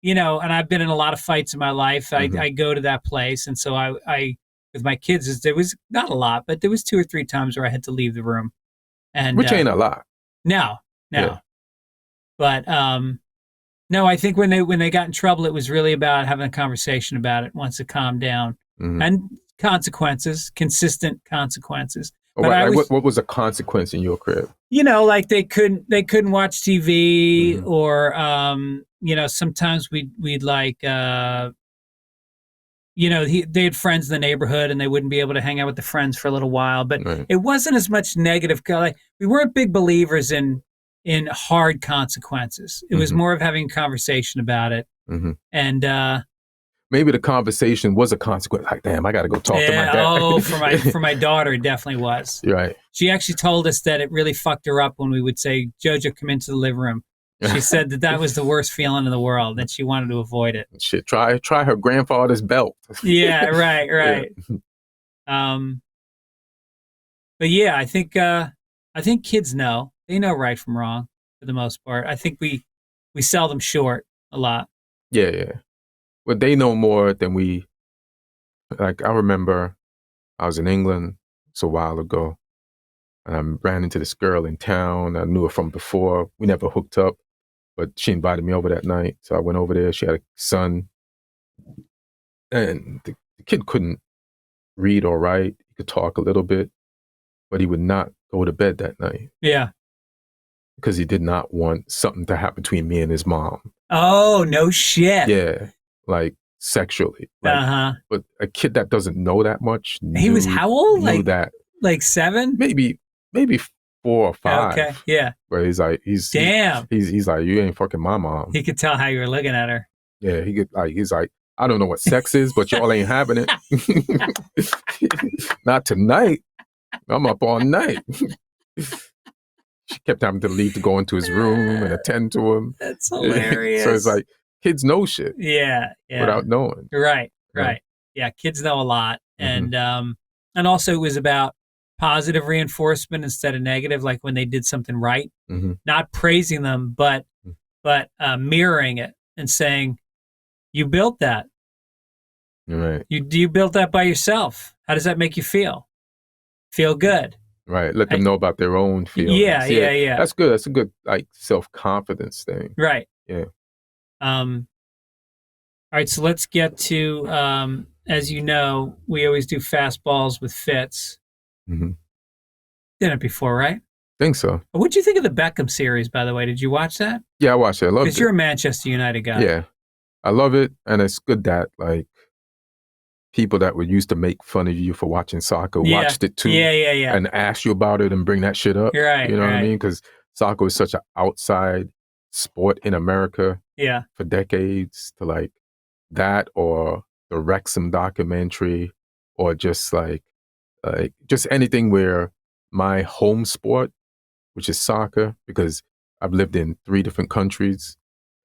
and I've been in a lot of fights in my life. I go to that place. And so I with my kids, there was not a lot, but there was 2 or 3 times where I had to leave the room. And which ain't a lot. No. Yeah. But no, I think when they got in trouble, it was really about having a conversation about it once it calmed down. And consequences, consistent consequences. But what was a consequence in your crib? Like they couldn't watch TV, or sometimes we'd like they had friends in the neighborhood and they wouldn't be able to hang out with the friends for a little while. But it wasn't as much negative. Like, we weren't big believers in hard consequences. It was more of having a conversation about it. And maybe the conversation was a consequence. Like, damn, I got to go talk to my dad. Oh, for my daughter, it definitely was. Right. She actually told us that it really fucked her up when we would say, "Jojo, come into the living room." She said that was the worst feeling in the world, that she wanted to avoid it. Shit, try her grandfather's belt. Yeah, right. Yeah. But yeah, I think kids know. They know right from wrong for the most part. I think we sell them short a lot. Yeah. But they know more than we. Like, I remember I was in England, it's a while ago, and I ran into this girl in town. I knew her from before. We never hooked up, but she invited me over that night. So I went over there. She had a son, and the kid couldn't read or write. He could talk a little bit, but he would not go to bed that night. Yeah. Because he did not want something to happen between me and his mom. Oh, no shit. Yeah, like sexually. Like, but a kid that doesn't know that much. He was how old? Like 7? Maybe 4 or 5. Okay, yeah. But he's like, he's like, you ain't fucking my mom. He could tell how you were looking at her. Yeah, he's like, I don't know what sex is, but y'all ain't having it. Not tonight. I'm up all night. She kept having to leave to go into his room and attend to him. That's hilarious. So it's like, kids know shit. Yeah. Without knowing. Right. Yeah, kids know a lot. And also it was about positive reinforcement instead of negative, like when they did something right. Not praising them, but mirroring it and saying, you built that. Right. You built that by yourself. How does that make you feel? Feel good. Right. Let them know about their own feelings. Yeah. That's good. That's a good, like, self-confidence thing. Right. Yeah. All right. So let's get to, as you know, we always do fastballs with Fitz. Did it before, right? Think so. What'd you think of the Beckham series, by the way? Did you watch that? Yeah, I watched it. I loved it. Because you're a Manchester United guy. Yeah. I love it. And it's good that, like, people that were used to make fun of you for watching soccer watched it too. Yeah. And ask you about it and bring that shit up. Right. You know what I mean? Because soccer was such an outside sport in America for decades, to like that, or the Wrexham documentary, or just like just anything where my home sport which is soccer, because I've lived in 3 different countries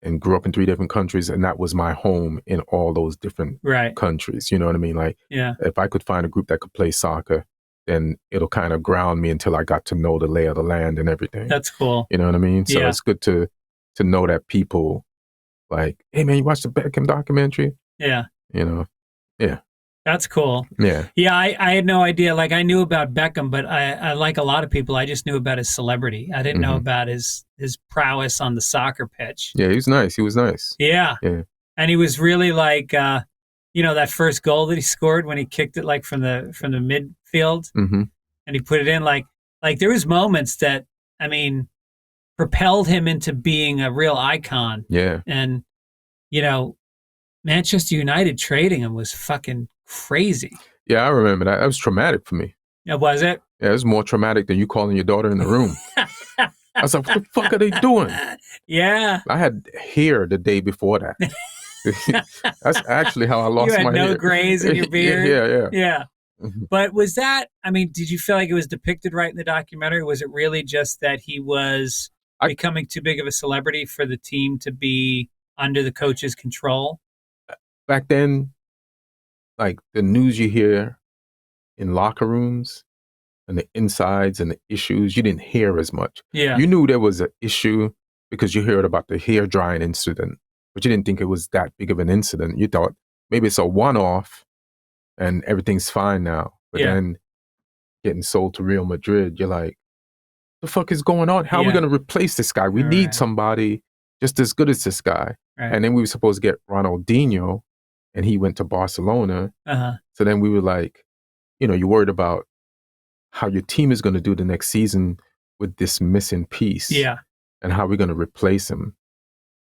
and grew up in 3 different countries, and that was my home in all those different countries. You know what I mean? Like, if I could find a group that could play soccer, then it'll kind of ground me until I got to know the lay of the land and everything. That's cool. You know what I mean? So it's good to know that people like, hey man, you watched the Beckham documentary? Yeah. You know? Yeah. That's cool. Yeah. Yeah, I had no idea. Like, I knew about Beckham, but I like a lot of people, I just knew about his celebrity. I didn't know about his prowess on the soccer pitch. Yeah, he was nice. He was nice. Yeah. Yeah. And he was really like, that first goal that he scored when he kicked it like from the midfield and he put it in like there was moments that, I mean, propelled him into being a real icon. Yeah. And, Manchester United trading him was fucking crazy. Yeah, I remember that. That was traumatic for me. Yeah, was it? Yeah, it was more traumatic than you calling your daughter in the room. I was like, what the fuck are they doing? Yeah. I had hair the day before that. That's actually how I lost my hair. You had no grays in your beard? Yeah. But was that, I mean, did you feel like it was depicted right in the documentary? Was it really just that he was becoming too big of a celebrity for the team to be under the coach's control? Back then, like the news you hear in locker rooms and the insides and the issues, you didn't hear as much. Yeah. You knew there was an issue because you heard about the hair drying incident, but you didn't think it was that big of an incident. You thought maybe it's a one-off and everything's fine now. But then getting sold to Real Madrid, you're like, the fuck is going on? How are we going to replace this guy? We need somebody just as good as this guy. Right. And then we were supposed to get Ronaldinho, and he went to Barcelona. So then we were like, you're worried about how your team is going to do the next season with this missing piece. Yeah. And how we're going to replace him.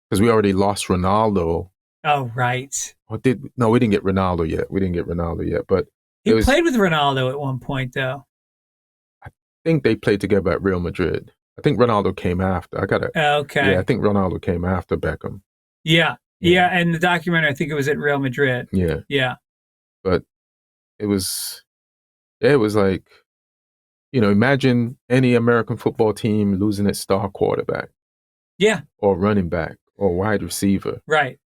Because we already lost Ronaldo. Oh, right. We didn't get Ronaldo yet. But he played with Ronaldo at one point, though. I think they played together at Real Madrid. I think Ronaldo came after. Okay. Yeah, I think Ronaldo came after Beckham. Yeah. Yeah, and the documentary, I think it was at Real Madrid. Yeah. Yeah. But it was like, imagine any American football team losing its star quarterback. Yeah. Or running back or wide receiver. Right.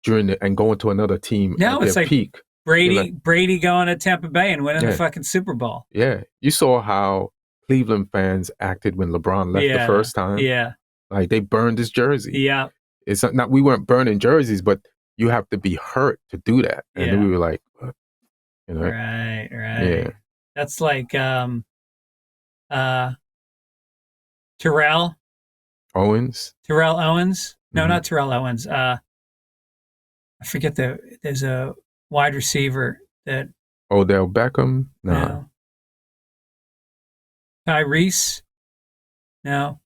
And going to another team at their peak. Brady going to Tampa Bay and winning the fucking Super Bowl. Yeah. You saw how Cleveland fans acted when LeBron left the first time. Yeah. Like they burned his jersey. Yeah. It's not we weren't burning jerseys, but you have to be hurt to do that. And then we were like, what? Right. Yeah. That's like Terrell Owens. No, not Terrell Owens. I forget there's a wide receiver that Odell Beckham? No. Tyrese? No.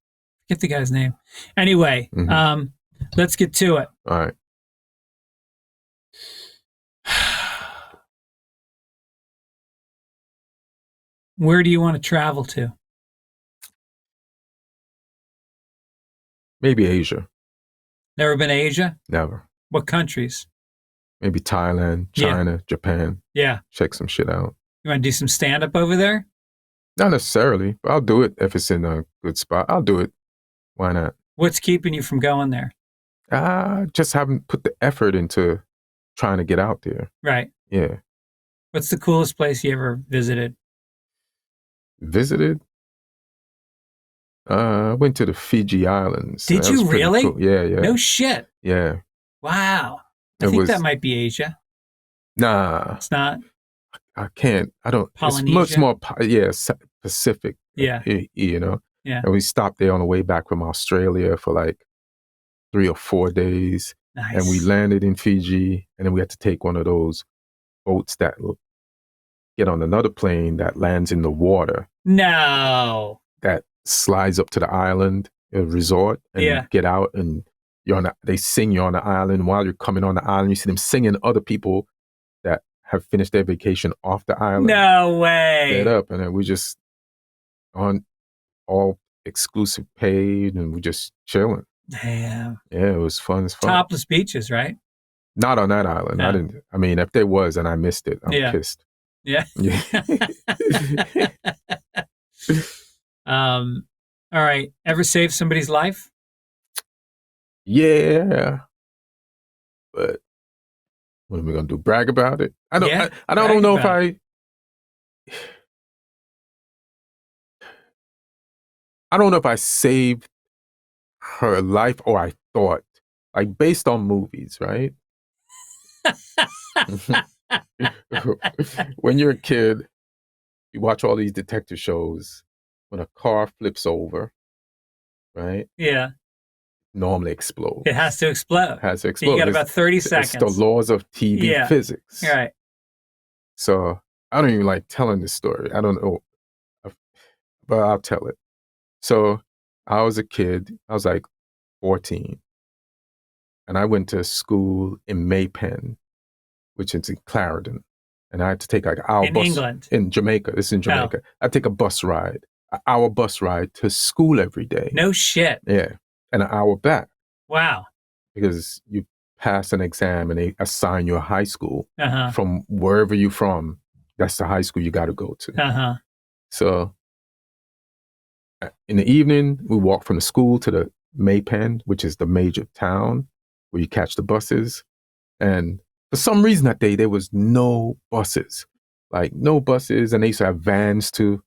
Forget the guy's name. Anyway, let's get to it. All right. Where do you want to travel to? Maybe Asia. Never been to Asia? Never. What countries? Maybe Thailand, China, Japan. Yeah. Check some shit out. You want to do some stand-up over there? Not necessarily, but I'll do it if it's in a good spot. I'll do it. Why not? What's keeping you from going there? Just haven't put the effort into trying to get out there. Right. Yeah. What's the coolest place you ever visited? I went to the Fiji Islands. Did you really? Cool. Yeah. No shit. Yeah. Wow. I think that might be Asia. Nah. It's not? I can't. I don't. Polynesia? It's much more, Pacific. Yeah. Yeah. And we stopped there on the way back from Australia for like 3 or 4 days. Nice. And we landed in Fiji, and then we had to take one of those boats that will get on another plane that lands in the water. No. That slides up to the island, a resort, and you get out, and they sing you on the island. While you're coming on the island, you see them singing other people that have finished their vacation off the island. No way. Get up, and then we just on all exclusive paid, and we just chilling. Damn. Yeah, it was fun. It's fun. Topless beaches, right? Not on that island. No. I mean, if there was and I missed it, I'm pissed. Yeah. All right. Ever saved somebody's life? Yeah. But what are we gonna do? Brag about it? I don't. Yeah, I don't know if I. I don't know if I saved her life or I thought, like, based on movies, right? When you're a kid, you watch all these detective shows. When a car flips over, right? Yeah. Normally explodes. It has to explode. Has to explode. You got about 30 seconds. It's the laws of TV physics. Right. So I don't even like telling this story. I don't know, but I'll tell it. So I was a kid. I was like 14. And I went to school in Maypen, which is in Clarendon. And I had to take like an hour bus. England? In Jamaica. This is in Jamaica. Oh. I take a bus ride, an hour bus ride to school every day. No shit. Yeah. And an hour back. Wow. Because you pass an exam and they assign you a high school from wherever you're from. That's the high school you got to go to. So in the evening, we walk from the school to the Maypen, which is the major town where you catch the buses. And for some reason that day, there was no buses, like no buses. And they used to have vans too.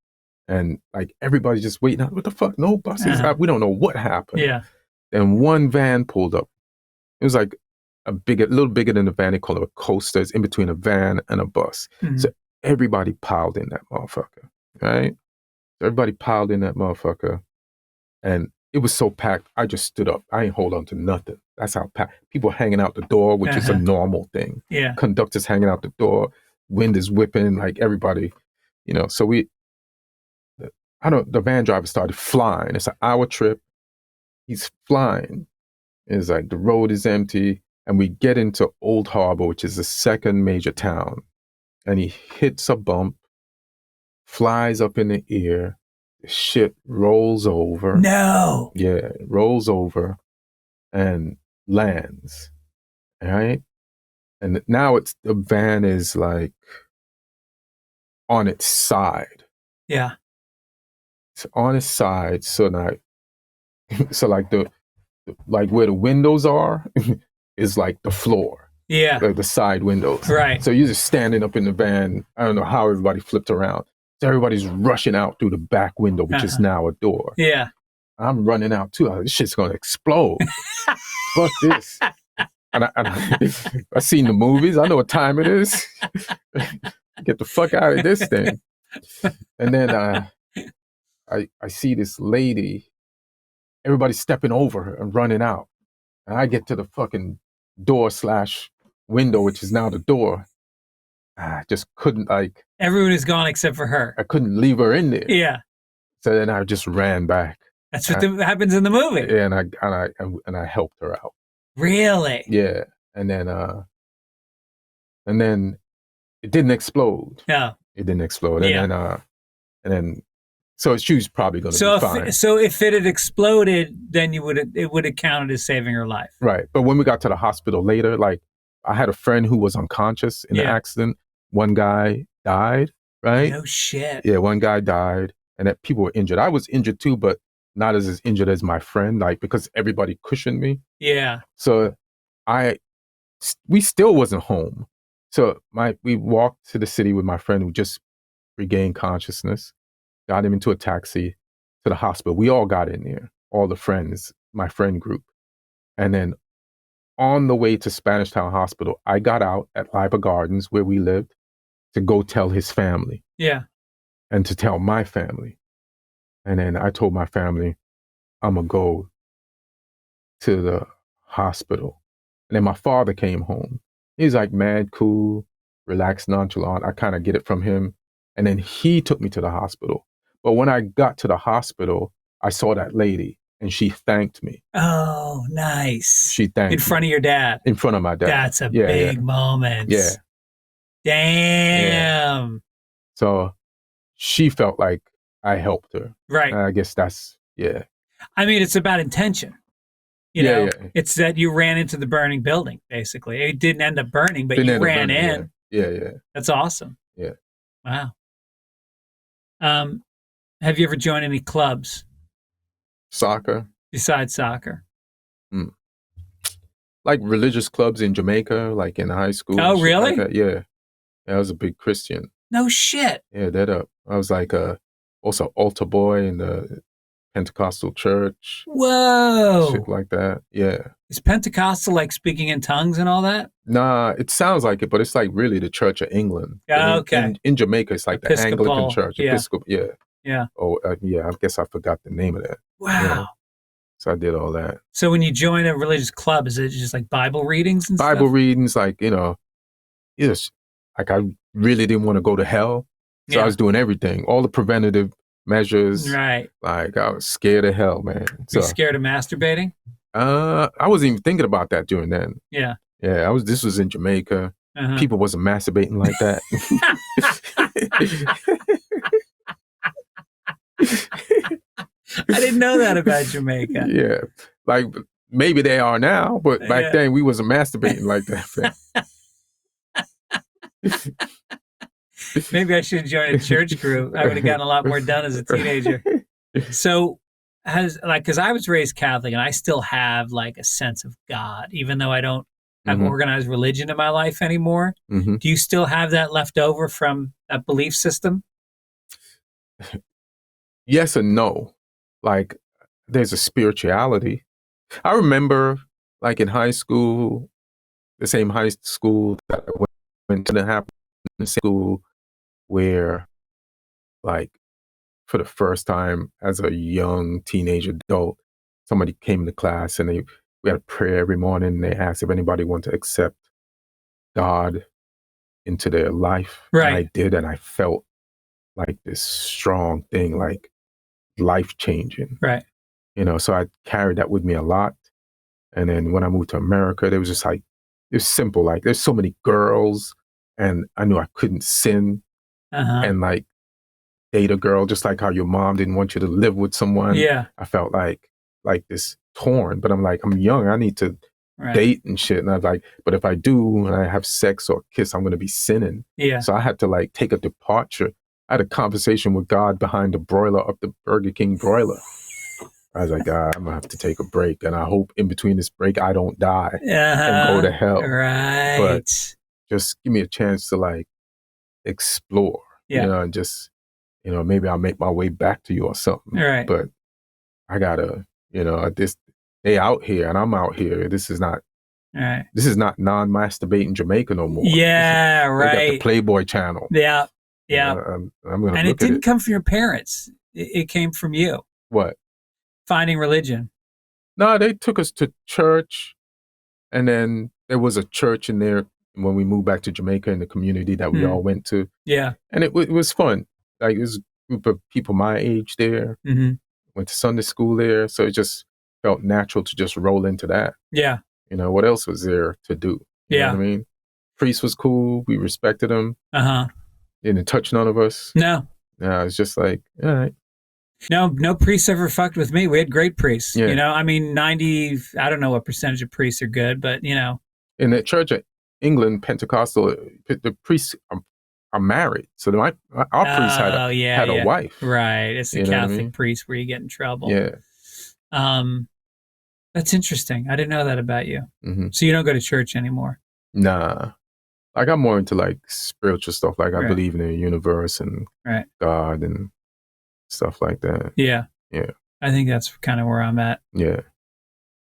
And like everybody's just waiting out. What the fuck? No buses? We don't know what happened. Yeah. And one van pulled up. It was like a little bigger than a van. They call it a coaster. It's in between a van and a bus. Mm-hmm. So everybody piled in that motherfucker, right? So everybody piled in that motherfucker. And it was so packed, I just stood up. I ain't hold on to nothing. That's how packed. People hanging out the door, which is a normal thing. Yeah. Conductors hanging out the door. Wind is whipping, like everybody, So the van driver started flying. It's an hour trip. He's flying. It's like the road is empty. And we get into Old Harbor, which is the second major town. And he hits a bump, flies up in the air. The shit rolls over. No. Yeah, it rolls over and lands. All right. And now the van is like on its side. Yeah. It's on its side. So now, like like where the windows are is like the floor. Yeah. Like the side windows. Right. So you're just standing up in the van. I don't know how everybody flipped around. So everybody's rushing out through the back window, which is now a door. Yeah. I'm running out too. This shit's going to explode. Fuck this. And I've seen the movies. I know what time it is. Get the fuck out of this thing. And then I see this lady. Everybody's stepping over her and running out. And I get to the fucking door/window, which is now the door. I just couldn't Everyone is gone except for her. I couldn't leave her in there. Yeah. So then I just ran back. That's what happens in the movie. Yeah, and I helped her out. Really? Yeah, and then it didn't explode. No, it didn't explode. Yeah. And then so she was probably going to be fine. So if it had exploded, then it would have counted as saving her life. Right, but when we got to the hospital later, like I had a friend who was unconscious in the accident. One guy died. Right? No shit. Yeah, one guy died, and that people were injured. I was injured too, but not as injured as my friend, like because everybody cushioned me. Yeah. So we still wasn't home. So we walked to the city with my friend who just regained consciousness, got him into a taxi to the hospital. We all got in there, all the friends, my friend group. And then on the way to Spanish Town Hospital, I got out at Liber Gardens where we lived to go tell his family. Yeah. And to tell my family. And then I told my family, I'm going to go to the hospital. And then my father came home. He's like mad, cool, relaxed, nonchalant. I kind of get it from him. And then he took me to the hospital. But when I got to the hospital, I saw that lady and she thanked me. Oh, nice. She thanked me. In front of your dad? In front of my dad. That's a big moment. Yeah. Damn. Yeah. So she felt like I helped her. Right. I guess that's, yeah. I mean, it's about intention. You know, it's that you ran into the burning building, basically. It didn't end up burning, but you ran in. Yeah. That's awesome. Yeah. Wow. Have you ever joined any clubs? Soccer. Besides soccer. Hmm. Like religious clubs in Jamaica, like in high school. Oh, and shit really? Like that. Yeah. I was a big Christian. No shit. Yeah, I was like also altar boy in the Pentecostal church. Whoa. Shit like that. Yeah. Is Pentecostal like speaking in tongues and all that? Nah, it sounds like it, but it's like really the Church of England. Okay. In Jamaica, it's like Episcopal, the Anglican Church. yeah. Episcopal, yeah. Yeah. Oh, yeah, I guess I forgot the name of that. Wow. Yeah. So I did all that. So when you join a religious club, is it just like Bible readings and Bible stuff? readings, like, yes, like I really didn't want to go to hell. So I was doing everything, all the preventative measures. Right. Like I was scared of hell, man. Were you scared of masturbating? I wasn't even thinking about that during then. Yeah. Yeah, this was in Jamaica. Uh-huh. People wasn't masturbating like that. I didn't know that about Jamaica. Yeah. Like maybe they are now, but back then we wasn't masturbating like that. Maybe I should join a church group. I would have gotten a lot more done as a teenager. So because I was raised Catholic and I still have like a sense of God, even though I don't have organized religion in my life anymore. Mm-hmm. Do you still have that left over from that belief system? Yes and no. Like there's a spirituality. I remember like in high school, the same high school that I went to, the happened in school where like for the first time as a young teenage adult, somebody came to class and we had a prayer every morning and they asked if anybody wanted to accept God into their life. Right. And I did, and I felt like this strong thing, like life changing. Right. So I carried that with me a lot. And then when I moved to America, there was just like, it was simple. Like there's so many girls and I knew I couldn't sin and like date a girl, just like how your mom didn't want you to live with someone. Yeah. I felt like this torn, but I'm like, I'm young. I need to date and shit. And I was like, but if I do and I have sex or kiss, I'm going to be sinning. Yeah. So I had to like take a departure. I had a conversation with God behind the broiler of the Burger King broiler. I was like, God, I'm going to have to take a break. And I hope in between this break, I don't die and go to hell. Right. But just give me a chance to like explore, and just, maybe I'll make my way back to you or something. Right. But I gotta, they out here and I'm out here. This is not non-masturbating Jamaica no more. Yeah, right. They got the Playboy channel. Yeah. Yeah. I'm gonna and look it didn't come from your parents. It came from you. What? Finding religion. No, they took us to church, and then there was a church in there when we moved back to Jamaica in the community that we all went to. Yeah. And it was fun. Like, it was a group of people my age there. Mm-hmm. Went to Sunday school there. So it just felt natural to just roll into that. Yeah. What else was there to do? You know what I mean? Priest was cool. We respected him. Uh-huh. Didn't touch none of us. No. No, it's just like, all right. No priests ever fucked with me. We had great priests. Yeah. I mean, 90, I don't know what percentage of priests are good, but, In the Church of England, Pentecostal, the priests are married. So our priest had a wife. Right. It's the Catholic priest where you get in trouble. Yeah. That's interesting. I didn't know that about you. Mm-hmm. So you don't go to church anymore? Nah. Like, I'm more into like spiritual stuff. Like, I believe in the universe and God and stuff like that. Yeah. Yeah. I think that's kind of where I'm at. Yeah.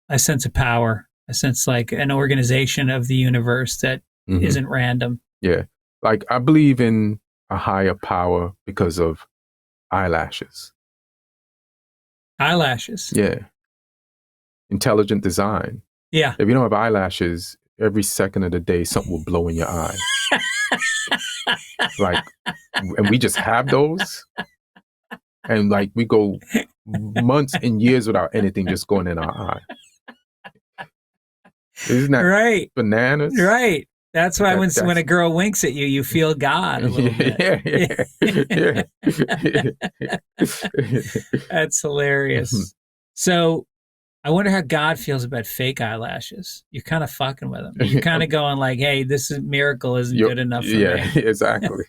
I sense a power. I sense like an organization of the universe that isn't random. Yeah. Like, I believe in a higher power because of eyelashes. Eyelashes? Yeah. Intelligent design. Yeah. If you don't have eyelashes, every second of the day, something will blow in your eye. Like, and we just have those. And like, we go months and years without anything just going in our eye. Isn't that bananas? Right. That's why when a girl winks at you, you feel God a little bit. Yeah. That's hilarious. Mm-hmm. So I wonder how God feels about fake eyelashes. You're kind of fucking with him. You're kind of going like, hey, this miracle isn't good enough for me. Yeah, exactly.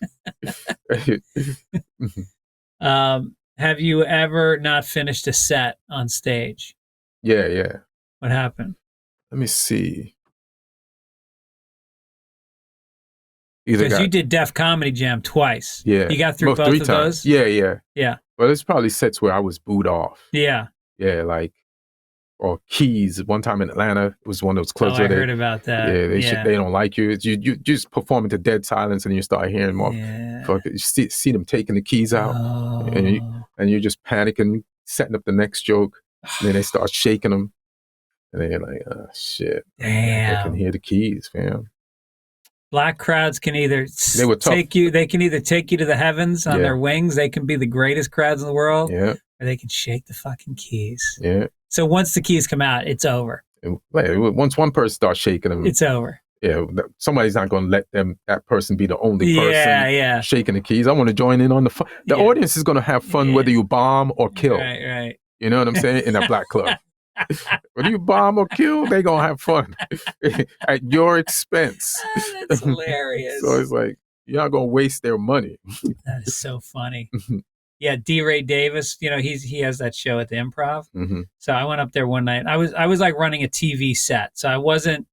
have you ever not finished a set on stage? Yeah. What happened? Let me see. Because you did Def Comedy Jam twice. Yeah. You got through both 3 of times. those? Yeah. But it's probably sets where I was booed off. Yeah. Yeah, like, or Keys. One time in Atlanta, it was one of those clubs I where heard about that. Yeah, they don't like you. You just perform into dead silence, and you start hearing more. You see them taking the keys out, and you're just panicking, setting up the next joke. And then they start shaking them, and then you're like, oh shit! Damn. I can hear the keys, fam. Black crowds can either take you. They can either take you to the heavens on their wings. They can be the greatest crowds in the world. Yeah. Or they can shake the fucking keys. Yeah. So once the keys come out, it's over. Once one person starts shaking them, it's over. Yeah, somebody's not going to let that person be the only person shaking the keys. I want to join in on the fun. The audience is going to have fun whether you bomb or kill. Right. You know what I'm saying? In a black club. Whether you bomb or kill, they going to have fun at your expense. That's hilarious. So it's like, you're not going to waste their money. That is so funny. Yeah, D. Ray Davis, he has that show at the Improv. Mm-hmm. So I went up there one night. I was like running a TV set. So I wasn't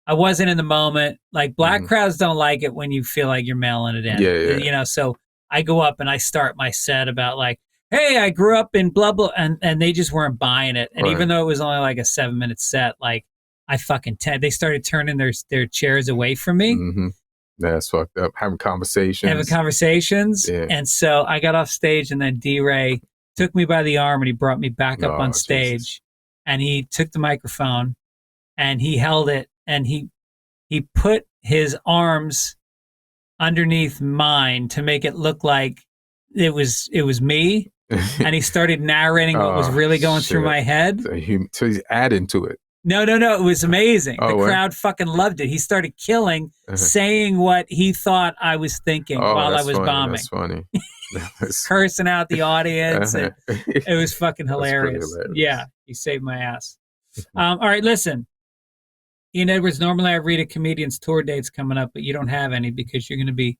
in the moment. Like black crowds don't like it when you feel like you're mailing it in. Yeah. So I go up and I start my set about like, hey, I grew up in blah, blah, and they just weren't buying it. And even though it was only like a 7-minute set, like I they started turning their chairs away from me. Mm-hmm. That's fucked up. Having conversations. Yeah. And so I got off stage, and then D-Ray took me by the arm and he brought me back up on stage. Jesus. And he took the microphone and he held it, and he put his arms underneath mine to make it look like it was me. And he started narrating what was really going through my head. So he's adding to it. No. It was amazing. The crowd fucking loved it. He started killing, saying what he thought I was thinking while I was bombing. That's funny. Cursing out the audience. And it was fucking hilarious. Yeah, he saved my ass. All right, listen. Ian Edwards, normally I read a comedian's tour dates coming up, but you don't have any because you're gonna be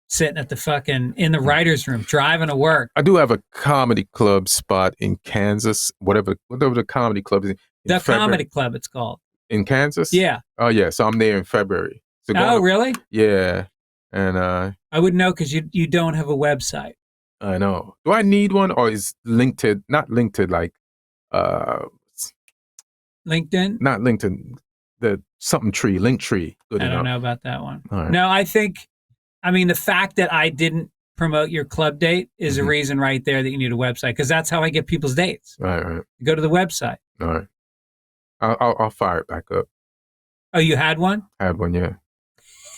sitting at the fucking in the writer's room, driving to work. I do have a comedy club spot in Kansas, whatever the comedy club is. The Comedy Club, it's called. In Kansas? Yeah. Oh, yeah. So I'm there in February. So really? Yeah. And I wouldn't know because you don't have a website. I know. Do I need one, or is LinkedIn, not LinkedIn, like LinkedIn? Not LinkedIn, the something tree, Linktree. I don't know about that one. Right. No, the fact that I didn't promote your club date is a reason right there that you need a website, because that's how I get people's dates. Right. Go to the website. All right. I'll fire it back up. Oh, you had one? I had one, yeah.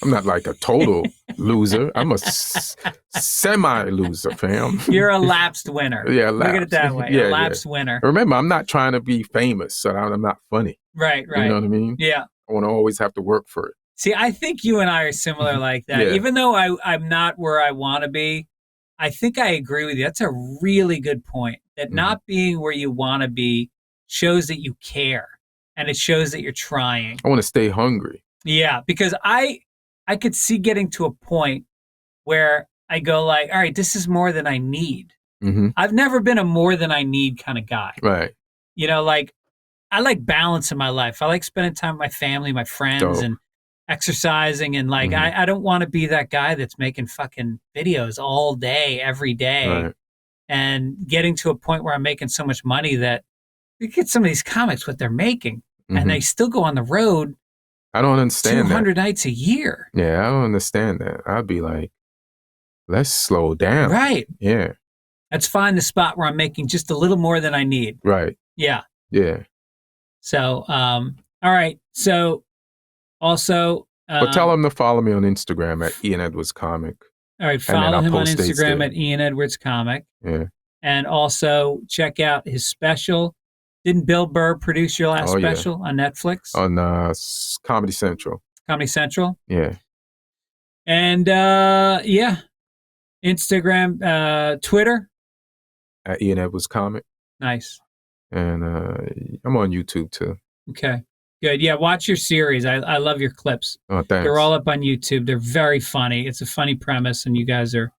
I'm not like a total loser. I'm a semi-loser, fam. You're a lapsed winner. Yeah, lapsed. Look at it that way. A lapsed winner. Remember, I'm not trying to be famous, so I'm not funny. Right. You know what I mean? Yeah. I want to always have to work for it. See, I think you and I are similar like that. Yeah. Even though I'm not where I want to be, I think I agree with you. That's a really good point. That not being where you want to be shows that you care. And it shows that you're trying. I want to stay hungry. Yeah, because I could see getting to a point where I go like, all right, this is more than I need. Mm-hmm. I've never been a more than I need kind of guy. Right. Like I like balance in my life. I like spending time with my family, my friends, and exercising. And like, I don't want to be that guy that's making fucking videos all day, every day. Right. And getting to a point where I'm making so much money that you get some of these comics, what they're making, and they still go on the road. I don't understand 200 nights a year. Yeah, I don't understand that. I'd be like, let's slow down. Right. Yeah. Let's find the spot where I'm making just a little more than I need. Right. Yeah. Yeah. So, all right. So, also. But tell them to follow me on Instagram at Ian Edwards Comic. All right. Follow him on Instagram at Ian Edwards Comic. Yeah. And also check out his special. Didn't Bill Burr produce your last special on Netflix? On Comedy Central. Comedy Central? Yeah. And, Instagram, Twitter? At Ian Edwards Comic. Nice. And I'm on YouTube, too. Okay. Good. Yeah, watch your series. I love your clips. Oh, thanks. They're all up on YouTube. They're very funny. It's a funny premise, and you guys are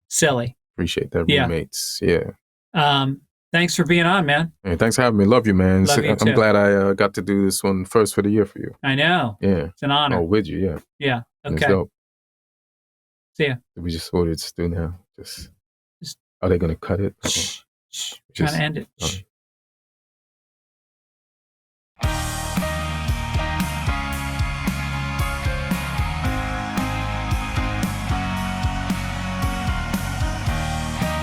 silly. Appreciate that. Yeah. Roommates. Yeah. Thanks for being on, man. Hey, thanks for having me. Love you, man. Love you too. I'm glad I got to do this one first for the year for you. I know. Yeah. It's an honor. Oh, with you, yeah. Yeah. And it's Okay. dope. See ya. We just what it's do now. Just are they gonna cut it? Shh. Trying to end it.